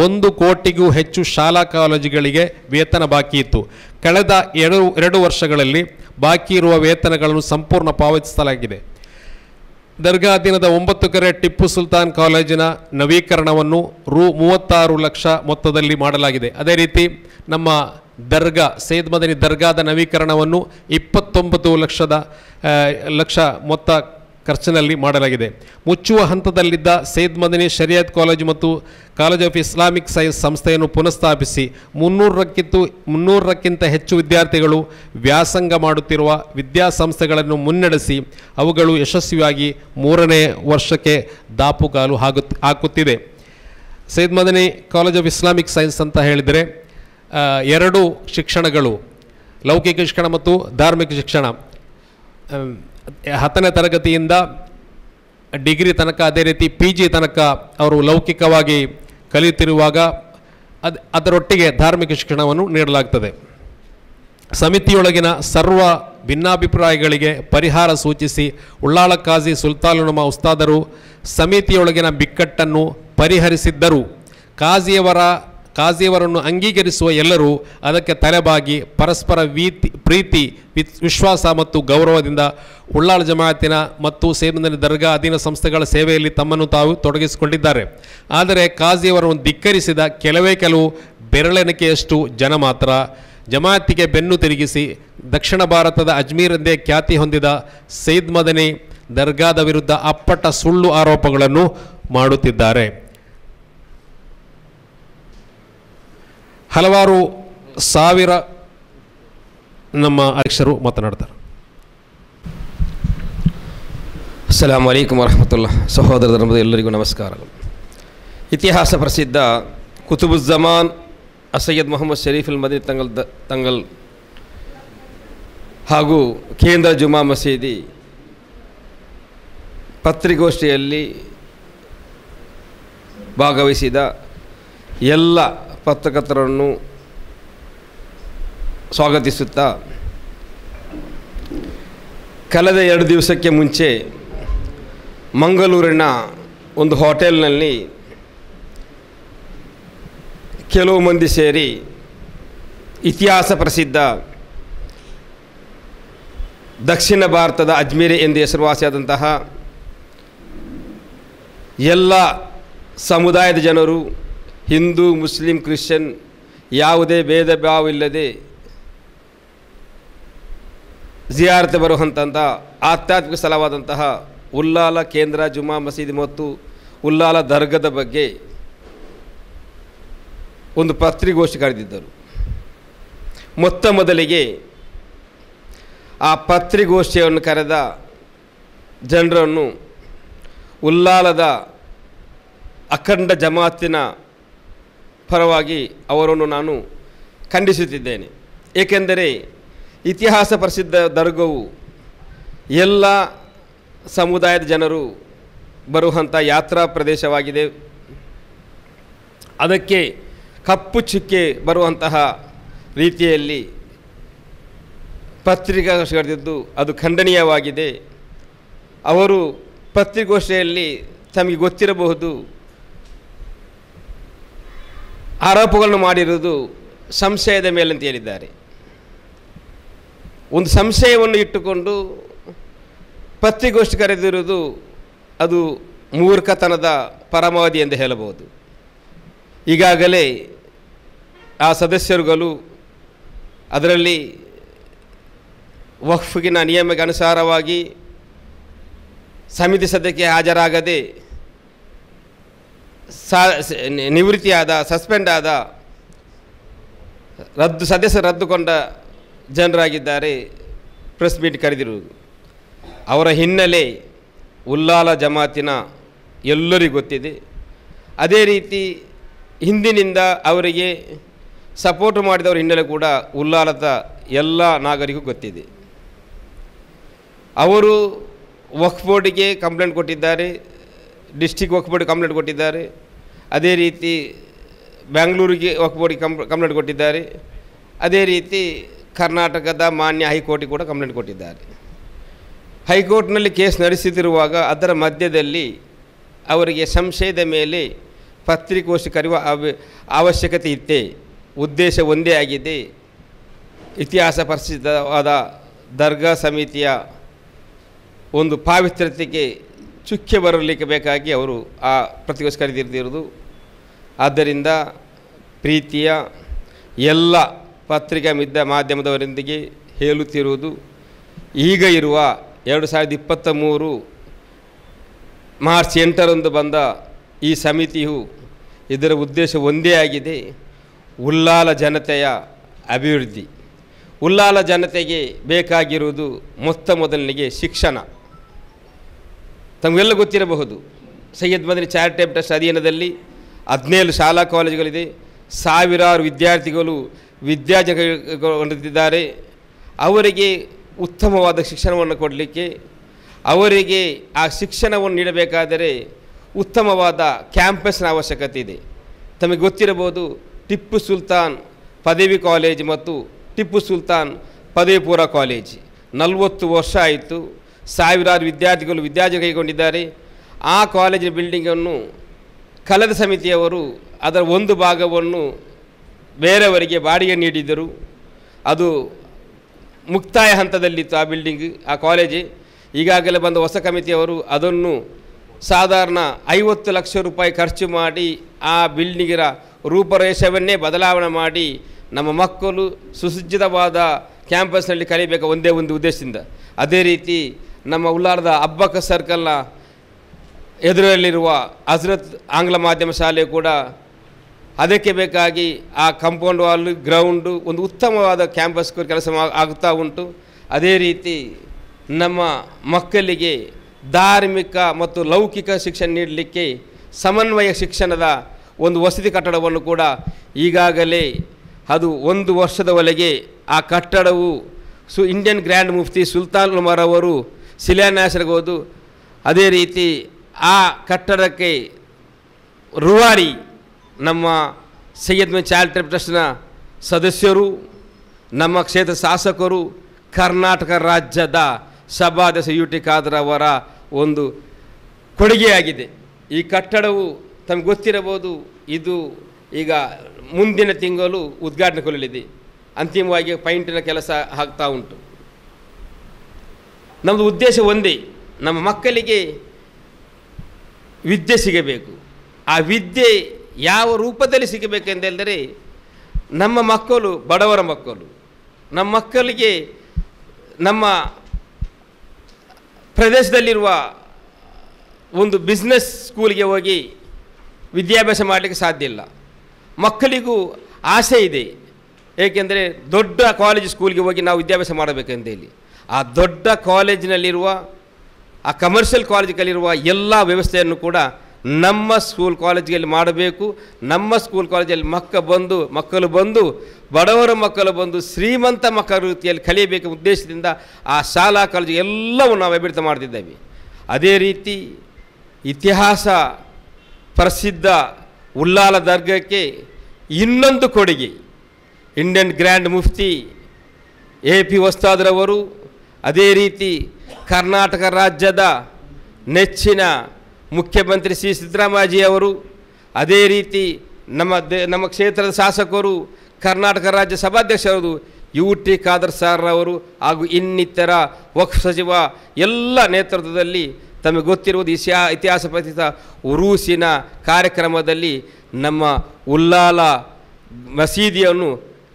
1 ಕೋಟಿಗೂ ಹೆಚ್ಚು ಶಾಲಾ ಕಾಲೇಜುಗಳಿಗೆ ವೇತನ ಬಾಕಿ ಇತ್ತು. ಕಳೆದ 2 ವರ್ಷಗಳಲ್ಲಿ ಬಾಕಿ ಇರುವ ವೇತನಗಳನ್ನು ಸಂಪೂರ್ಣ ಪಾವತಿಸಲಾಗಿದೆ. ದರ್ಗಾ ಅಧೀನದ 9 ಕೆರೆ ಟಿಪ್ಪು ಸುಲ್ತಾನ್ ಕಾಲೇಜಿನ ನವೀಕರಣವನ್ನು ರೂ. 36 ಲಕ್ಷ ಮೊತ್ತದಲ್ಲಿ ಮಾಡಲಾಗಿದೆ. ಅದೇ ರೀತಿ ನಮ್ಮ ದರ್ಗಾ ಸೈಯದ್ ಮದನಿ ದರ್ಗಾದ ನವೀಕರಣವನ್ನು 29 ಲಕ್ಷ ಮೊತ್ತ ಖರ್ಚಿನಲ್ಲಿ ಮಾಡಲಾಗಿದೆ. ಮುಚ್ಚುವ ಹಂತದಲ್ಲಿದ್ದ ಸೈಯದ್ ಮದನಿ ಶರಿಯತ್ ಕಾಲೇಜು ಮತ್ತು ಕಾಲೇಜ್ ಆಫ್ ಇಸ್ಲಾಮಿಕ್ ಸೈನ್ಸ್ ಸಂಸ್ಥೆಯನ್ನು ಪುನಃಸ್ಥಾಪಿಸಿ 300ಕ್ಕಿಂತ ಹೆಚ್ಚು ವಿದ್ಯಾರ್ಥಿಗಳು ವ್ಯಾಸಂಗ ಮಾಡುತ್ತಿರುವ ವಿದ್ಯಾಸಂಸ್ಥೆಗಳನ್ನು ಮುನ್ನಡೆಸಿ ಅವುಗಳು ಯಶಸ್ವಿಯಾಗಿ 3ನೇ ವರ್ಷಕ್ಕೆ ದಾಪುಗಾಲು ಹಾಕುತ್ತಿದೆ. Syed Madani college of Islamic science ಅಂತ ಹೇಳಿದರೆ 2 ಶಿಕ್ಷಣಗಳು, ಲೌಕಿಕ ಶಿಕ್ಷಣ ಮತ್ತು ಧಾರ್ಮಿಕ ಶಿಕ್ಷಣ. 10ನೇ ತರಗತಿಯಿಂದ ಡಿಗ್ರಿ ತನಕ, ಅದೇ ರೀತಿ PG ತನಕ ಅವರು ಲೌಕಿಕವಾಗಿ ಕಲಿಯುತ್ತಿರುವಾಗ ಅದರೊಟ್ಟಿಗೆ ಧಾರ್ಮಿಕ ಶಿಕ್ಷಣವನ್ನು ನೀಡಲಾಗ್ತದೆ. ಸಮಿತಿಯೊಳಗಿನ ಸರ್ವ ಭಿನ್ನಾಭಿಪ್ರಾಯಗಳಿಗೆ ಪರಿಹಾರ ಸೂಚಿಸಿ ಉಳ್ಳಾಳ ಕಾಜಿ ಸುಲ್ತಾನುಲಮಾ ಉಸ್ತಾದರು ಸಮಿತಿಯೊಳಗಿನ ಬಿಕ್ಕಟ್ಟನ್ನು ಪರಿಹರಿಸಿದ್ದರು. ಕಾಜಿಯವರನ್ನು ಅಂಗೀಕರಿಸುವ ಎಲ್ಲರೂ ಅದಕ್ಕೆ ತಲೆಬಾಗಿ ಪರಸ್ಪರ ಪ್ರೀತಿ, ವಿಶ್ವಾಸ ಮತ್ತು ಗೌರವದಿಂದ ಉಳ್ಳಾಳ ಜಮಾಅತಿನ ಮತ್ತು ಸೈಯದ್ ಮದನಿ ದರ್ಗಾ ಅಧೀನ ಸಂಸ್ಥೆಗಳ ಸೇವೆಯಲ್ಲಿ ತಮ್ಮನ್ನು ತಾವು ತೊಡಗಿಸಿಕೊಂಡಿದ್ದಾರೆ. ಆದರೆ ಕಾಜಿಯವರನ್ನು ಧಿಕ್ಕರಿಸಿದ ಕೆಲವು ಬೆರಳೆಣಿಕೆಯಷ್ಟು ಜನ ಮಾತ್ರ ಜಮಾಅತಿಗೆ ಬೆನ್ನು ತಿರುಗಿಸಿ ದಕ್ಷಿಣ ಭಾರತದ ಅಜ್ಮೀರ್ ಎಂದೇ ಖ್ಯಾತಿ ಹೊಂದಿದ ಸೈಯದ್ ಮದನಿ ದರ್ಗಾದ ವಿರುದ್ಧ ಅಪ್ಪಟ ಸುಳ್ಳು ಆರೋಪಗಳನ್ನು ಮಾಡುತ್ತಿದ್ದಾರೆ. ಹಲವಾರು ಸಾವಿರ ನಮ್ಮ ಅಧ್ಯಕ್ಷರು ಮಾತನಾಡ್ತಾರೆ. ಅಸ್ಸಲಾಮು ಅಲೈಕುಂ ವರಹಮತುಲ್ಲಾಹ್. ಸಹೋದರ ಎಲ್ಲರಿಗೂ ನಮಸ್ಕಾರಗಳು. ಇತಿಹಾಸ ಪ್ರಸಿದ್ಧ ಕುತುಬುಜ್ಜಮಾನ್ ಸೈಯದ್ ಮೊಹಮ್ಮದ್ ಶರೀಫುಲ್ ಮದನಿ ತಂಗಲ್ ಹಾಗೂ ಕೇಂದ್ರ ಜುಮಾ ಮಸೀದಿ ಪತ್ರಿಕಾಗೋಷ್ಠಿಯಲ್ಲಿ ಭಾಗವಹಿಸಿದ ಎಲ್ಲ ಪತ್ರಕರ್ತರನ್ನು ಸ್ವಾಗತಿಸುತ್ತಾ, ಕಳೆದ 2 ದಿವಸಕ್ಕೆ ಮುಂಚೆ ಮಂಗಳೂರಿನ ಒಂದು ಹೋಟೆಲ್ನಲ್ಲಿ ಕೆಲವು ಮಂದಿ ಸೇರಿ ಇತಿಹಾಸ ಪ್ರಸಿದ್ಧ ದಕ್ಷಿಣ ಭಾರತದ ಅಜ್ಮೀರ್ ಎಂದು ಹೆಸರುವಾಸಿಯಾದಂತಹ ಎಲ್ಲ ಸಮುದಾಯದ ಜನರು, ಹಿಂದೂ, ಮುಸ್ಲಿಂ, ಕ್ರಿಶ್ಚಿಯನ್ ಯಾವುದೇ ಭೇದ ಭಾವವಿಲ್ಲದೆ ಜಿಯಾರತ್ ಬರುವಂತಹ ಆಧ್ಯಾತ್ಮಿಕ ಸ್ಥಳವಾದಂತಹ ಉಳ್ಳಾಲ ಕೇಂದ್ರ ಜುಮಾ ಮಸೀದಿ ಮತ್ತು ಉಳ್ಳಾಲ ದರ್ಗಾದ ಬಗ್ಗೆ ಒಂದು ಪತ್ರಿಕಾಗೋಷ್ಠಿ ಕರೆದಿದ್ದರು. ಮೊದಲಿಗೆ ಆ ಪತ್ರಿಕಾಗೋಷ್ಠಿಯನ್ನು ಕರೆದ ಜನರನ್ನು ಉಳ್ಳಾಲದ ಅಖಂಡ ಜಮಾತಿನ ಪರವಾಗಿ ಅವರನ್ನು ನಾನು ಖಂಡಿಸುತ್ತಿದ್ದೇನೆ. ಏಕೆಂದರೆ ಇತಿಹಾಸ ಪ್ರಸಿದ್ಧ ದರ್ಗಾವು ಎಲ್ಲ ಸಮುದಾಯದ ಜನರು ಬರುವಂಥ ಯಾತ್ರಾ ಪ್ರದೇಶವಾಗಿದೆ. ಅದಕ್ಕೆ ಕಪ್ಪು ಚುಕ್ಕೆ ಬರುವಂತಹ ರೀತಿಯಲ್ಲಿ ಪತ್ರಿಕಾಗೋಷ್ಠಿ ನಡೆದಿದ್ದು ಅದು ಖಂಡನೀಯವಾಗಿದೆ. ಅವರು ಪತ್ರಿಕಾಗೋಷ್ಠಿಯಲ್ಲಿ ತಮಗೆ ಗೊತ್ತಿರಬಹುದು ಆರೋಪಗಳನ್ನು ಮಾಡಿರುವುದು ಸಂಶಯದ ಮೇಲೆ ಅಂತ ಹೇಳಿದ್ದಾರೆ. ಒಂದು ಸಂಶಯವನ್ನು ಇಟ್ಟುಕೊಂಡು ಪತ್ರಿಕಾಗೋಷ್ಠಿ ಕರೆದಿರುವುದು ಅದು ಮೂರ್ಖತನದ ಪರಮಾವಧಿ ಎಂದು ಹೇಳಬಹುದು. ಈಗಾಗಲೇ ಆ ಸದಸ್ಯರುಗಳು ಅದರಲ್ಲಿ ವಕ್ಫ್ಗಿನ ನಿಯಮಕ್ಕೆ ಅನುಸಾರವಾಗಿ ಸಮಿತಿ ಸದಸ್ಯಕ್ಕೆ ಹಾಜರಾಗದೆ ನಿವೃತ್ತಿಯಾದ, ಸಸ್ಪೆಂಡ್ ಆದ, ಸದಸ್ಯರು ರದ್ದುಗೊಂಡ ಜನರಾಗಿದ್ದಾರೆ. ಪ್ರೆಸ್ ಮೀಟ್ ಕರೆದಿರುವುದು ಅವರ ಹಿನ್ನೆಲೆ ಉಳ್ಳಾಲ ಜಮಾತಿನ ಎಲ್ಲರಿಗೂ ಗೊತ್ತಿದೆ. ಅದೇ ರೀತಿ ಹಿಂದಿನಿಂದ ಅವರಿಗೆ ಸಪೋರ್ಟ್ ಮಾಡಿದವರ ಹಿನ್ನೆಲೆ ಕೂಡ ಉಳ್ಳಾಲದ ಎಲ್ಲ ನಾಗರಿಕರಿಗೂ ಗೊತ್ತಿದೆ. ಅವರು ವಕ್ಫ್ ಬೋರ್ಡಿಗೆ ಕಂಪ್ಲೇಂಟ್ ಕೊಟ್ಟಿದ್ದಾರೆ, ಡಿಸ್ಟಿಕ್ ವಕ್ಫ್ ಬೋರ್ಡ್ ಕಂಪ್ಲೇಂಟ್ ಕೊಟ್ಟಿದ್ದಾರೆ. ಅದೇ ರೀತಿ ಬ್ಯಾಂಗ್ಳೂರಿಗೆ ವಕ್ಫ್ ಬೋರ್ಡಿಗೆ ಕಂಪ್ಲೇಂಟ್ ಕೊಟ್ಟಿದ್ದಾರೆ. ಅದೇ ರೀತಿ ಕರ್ನಾಟಕದ ಮಾನ್ಯ ಹೈಕೋರ್ಟಿಗೆ ಕೂಡ ಕಂಪ್ಲೇಂಟ್ ಕೊಟ್ಟಿದ್ದಾರೆ. ಹೈಕೋರ್ಟ್ನಲ್ಲಿ ಕೇಸ್ ನಡೆಸುತ್ತಿರುವಾಗ ಅದರ ಮಧ್ಯದಲ್ಲಿ ಅವರಿಗೆ ಸಂಶಯದ ಮೇಲೆ ಪತ್ರಿಕೋಷ್ಠಿ ಕರೆಯುವ ಅವಶ್ಯಕತೆ ಇತ್ತೆ. ಉದ್ದೇಶ ಒಂದೇ ಆಗಿದೆ. ಇತಿಹಾಸ ಪ್ರಸಿದ್ಧವಾದ ದರ್ಗಾ ಸಮಿತಿಯ ಒಂದು ಪಾವಿತ್ರ್ಯತೆಗೆ ಚುಕ್ಕೆ ಬರಲಿಕ್ಕೆ ಬೇಕಾಗಿ ಅವರು ಆ ಪ್ರತಿಕೋಷ್ಠಿ ಕರೆದಿರುವುದು. ಆದ್ದರಿಂದ ಪ್ರೀತಿಯ ಎಲ್ಲ ಪತ್ರಿಕಾ ಮಾಧ್ಯಮದವರೊಂದಿಗೆ ಹೇಳುತ್ತಿರುವುದು, ಈಗ ಇರುವ 2023 ಮಾರ್ಚ್ 8ರಂದು ಬಂದ ಈ ಸಮಿತಿಯು ಇದರ ಉದ್ದೇಶ ಒಂದೇ ಆಗಿದೆ, ಉಲ್ಲಾಲ ಜನತೆಯ ಅಭಿವೃದ್ಧಿ. ಉಲ್ಲಾಲ ಜನತೆಗೆ ಬೇಕಾಗಿರುವುದು ಮೊದಲನಿಗೆ ಶಿಕ್ಷಣ. ತಮಗೆಲ್ಲ ಗೊತ್ತಿರಬಹುದು, ಸೈಯದ್ ಮದನಿ ಚಾರಿಟೇಬಲ್ ಟ್ರಸ್ಟ್ ಅಧೀನದಲ್ಲಿ 17 ಶಾಲಾ ಕಾಲೇಜುಗಳಿದೆ. ಸಾವಿರಾರು ವಿದ್ಯಾರ್ಥಿಗಳು ವಿದ್ಯಾರ್ಜನೆಗೊಳ್ಳುತ್ತಿದ್ದಾರೆ. ಅವರಿಗೆ ಉತ್ತಮವಾದ ಶಿಕ್ಷಣವನ್ನು ಕೊಡಲಿಕ್ಕೆ, ಅವರಿಗೆ ಆ ಶಿಕ್ಷಣವನ್ನು ನೀಡಬೇಕಾದರೆ ಉತ್ತಮವಾದ ಕ್ಯಾಂಪಸ್ನ ಅವಶ್ಯಕತೆ ಇದೆ. ತಮಗೆ ಗೊತ್ತಿರಬಹುದು, ಟಿಪ್ಪು ಸುಲ್ತಾನ್ ಪದವಿ ಕಾಲೇಜ್ ಮತ್ತು ಟಿಪ್ಪು ಸುಲ್ತಾನ್ ಪದವಿ ಪೂರ್ವ ಕಾಲೇಜ್ 40 ವರ್ಷ ಆಯಿತು. ಸಾವಿರಾರು ವಿದ್ಯಾರ್ಥಿಗಳು ವಿದ್ಯಾರ್ಜನೆ ಕೈಗೊಂಡಿದ್ದಾರೆ. ಆ ಕಾಲೇಜಿನ ಬಿಲ್ಡಿಂಗನ್ನು ಕಲದ ಸಮಿತಿಯವರು ಅದರ ಒಂದು ಭಾಗವನ್ನು ಬೇರೆಯವರಿಗೆ ಬಾಡಿಗೆ ನೀಡಿದರು. ಅದು ಮುಕ್ತಾಯ ಹಂತದಲ್ಲಿತ್ತು ಆ ಬಿಲ್ಡಿಂಗ್, ಆ ಕಾಲೇಜ್. ಈಗಾಗಲೇ ಬಂದ ಹೊಸ ಕಮಿಟಿಯವರು ಅದನ್ನು ಸಾಧಾರಣ 50 ಲಕ್ಷ ರೂಪಾಯಿ ಖರ್ಚು ಮಾಡಿ ಆ ಬಿಲ್ಡಿಂಗಿನ ರೂಪರೇಷವನ್ನೇ ಬದಲಾವಣೆ ಮಾಡಿ ನಮ್ಮ ಮಕ್ಕಳು ಸುಸಜ್ಜಿತವಾದ ಕ್ಯಾಂಪಸ್ನಲ್ಲಿ ಕಲಿಯಬೇಕು ಒಂದೇ ಒಂದು ಉದ್ದೇಶದಿಂದ. ಅದೇ ರೀತಿ ನಮ್ಮ ಉಲ್ಲಾಲದ ಅಬ್ಬಕ್ಕ ಸರ್ಕಲ್ನ ಎದುರಲ್ಲಿರುವ ಹಜರತ್ ಆಂಗ್ಲ ಮಾಧ್ಯಮ ಶಾಲೆ ಕೂಡ ಅದಕ್ಕೆ ಬೇಕಾಗಿ ಆ ಕಾಂಪೌಂಡ್ ವಾಲ್, ಗ್ರೌಂಡು, ಒಂದು ಉತ್ತಮವಾದ ಕ್ಯಾಂಪಸ್ ಕೆಲಸ ಆಗುತ್ತಾ ಉಂಟು. ಅದೇ ರೀತಿ ನಮ್ಮ ಮಕ್ಕಳಿಗೆ ಧಾರ್ಮಿಕ ಮತ್ತು ಲೌಕಿಕ ಶಿಕ್ಷಣ ನೀಡಲಿಕ್ಕೆ ಸಮನ್ವಯ ಶಿಕ್ಷಣದ ಒಂದು ವಸತಿ ಕಟ್ಟಡವನ್ನು ಕೂಡ ಈಗಾಗಲೇ ಅದು 1 ವರ್ಷದವರೆಗೆ ಆ ಕಟ್ಟಡವು ಇಂಡಿಯನ್ ಗ್ರ್ಯಾಂಡ್ ಮುಫ್ತಿ ಸುಲ್ತಾನ್ ಉಮರ್ ಅವರು ಶಿಲಾನ್ಯಾಸಗೊಳ್ಳುವುದು. ಅದೇ ರೀತಿ ಆ ಕಟ್ಟಡಕ್ಕೆ ರೂವಾರಿ ನಮ್ಮ ಸೈಯದ್ ಮದನಿ ಚಾರಿಟೇಬಲ್ ಟ್ರಸ್ಟ್ನ ಸದಸ್ಯರು, ನಮ್ಮ ಕ್ಷೇತ್ರ ಶಾಸಕರು, ಕರ್ನಾಟಕ ರಾಜ್ಯದ ಸಭಾಧ್ಯಕ್ಷ UT ಖಾದರ್ ಅವರ ಒಂದು ಕೊಡುಗೆಯಾಗಿದೆ. ಈ ಕಟ್ಟಡವು ತಮಗೆ ಗೊತ್ತಿರಬಹುದು, ಇದು ಈಗ ಮುಂದಿನ ತಿಂಗಳು ಉದ್ಘಾಟನೆಗೊಳ್ಳಲಿದೆ. ಅಂತಿಮವಾಗಿ ಪೈಂಟಿನ ಕೆಲಸ ಆಗ್ತಾ ಉಂಟು. ನಮ್ಮದು ಉದ್ದೇಶ ಒಂದೇ, ನಮ್ಮ ಮಕ್ಕಳಿಗೆ ವಿದ್ಯೆ ಸಿಗಬೇಕು. ಆ ವಿದ್ಯೆ ಯಾವ ರೂಪದಲ್ಲಿ ಸಿಗಬೇಕೆಂದರೆ, ನಮ್ಮ ಮಕ್ಕಳು ಬಡವರ ಮಕ್ಕಳು, ನಮ್ಮ ಮಕ್ಕಳಿಗೆ ನಮ್ಮ ಪ್ರದೇಶದಲ್ಲಿರುವ ಒಂದು ಬಿಸ್ನೆಸ್ ಸ್ಕೂಲ್ಗೆ ಹೋಗಿ ವಿದ್ಯಾಭ್ಯಾಸ ಮಾಡಲಿಕ್ಕೆ ಸಾಧ್ಯ ಇಲ್ಲ. ಮಕ್ಕಳಿಗೂ ಆಸೆ ಇದೆ, ಏಕೆಂದರೆ ದೊಡ್ಡ ಕಾಲೇಜ್ ಸ್ಕೂಲ್ಗೆ ಹೋಗಿ ನಾವು ವಿದ್ಯಾಭ್ಯಾಸ ಮಾಡಬೇಕೆಂದೇಳಿ. ಆ ದೊಡ್ಡ ಕಾಲೇಜಿನಲ್ಲಿರುವ, ಆ ಕಮರ್ಷಿಯಲ್ ಕಾಲೇಜ್ಗಳಿರುವ ಎಲ್ಲ ವ್ಯವಸ್ಥೆಯನ್ನು ಕೂಡ ನಮ್ಮ ಸ್ಕೂಲ್ ಕಾಲೇಜ್ಗಳಲ್ಲಿ ಮಾಡಬೇಕು. ನಮ್ಮ ಸ್ಕೂಲ್ ಕಾಲೇಜಲ್ಲಿ ಮಕ್ಕಳು ಬಂದು ಬಡವರ ಮಕ್ಕಳು ಬಂದು ಶ್ರೀಮಂತ ಮಕ್ಕಳ ರೀತಿಯಲ್ಲಿ ಕಲಿಯಬೇಕು ಉದ್ದೇಶದಿಂದ ಆ ಶಾಲಾ ಕಾಲೇಜು ಎಲ್ಲವೂ ನಾವು ಅಭಿವೃದ್ಧಿ ಮಾಡ್ತಿದ್ದೇವೆ. ಅದೇ ರೀತಿ ಇತಿಹಾಸ ಪ್ರಸಿದ್ಧ ಉಲ್ಲಾಲ ದರ್ಗಕ್ಕೆ ಇನ್ನೊಂದು ಕೊಡುಗೆ ಇಂಡಿಯನ್ ಗ್ರ್ಯಾಂಡ್ ಮುಫ್ತಿ AP ಉಸ್ತಾದ್ರವರು, ಅದೇ ರೀತಿ ಕರ್ನಾಟಕ ರಾಜ್ಯದ ನೆಚ್ಚಿನ ಮುಖ್ಯಮಂತ್ರಿ ಶ್ರೀ ಸಿದ್ದರಾಮಯ್ಯಜಿಯವರು, ಅದೇ ರೀತಿ ನಮ್ಮ ಕ್ಷೇತ್ರದ ಶಾಸಕರು, ಕರ್ನಾಟಕ ರಾಜ್ಯ ಸಭಾಧ್ಯಕ್ಷರು UT ಖಾದರ್ ಸಾರ್ರವರು ಹಾಗೂ ಇನ್ನಿತರ ವಕ್ಫ್ ಸಚಿವ ಎಲ್ಲ ನೇತೃತ್ವದಲ್ಲಿ ತಮಗೆ ಗೊತ್ತಿರುವುದು ಇತಿಹಾಸ ಪ್ರಸಿದ್ಧ ಉರೂಸಿನ ಕಾರ್ಯಕ್ರಮದಲ್ಲಿ ನಮ್ಮ ಉಲ್ಲಾಲ ಮಸೀದಿಯನ್ನು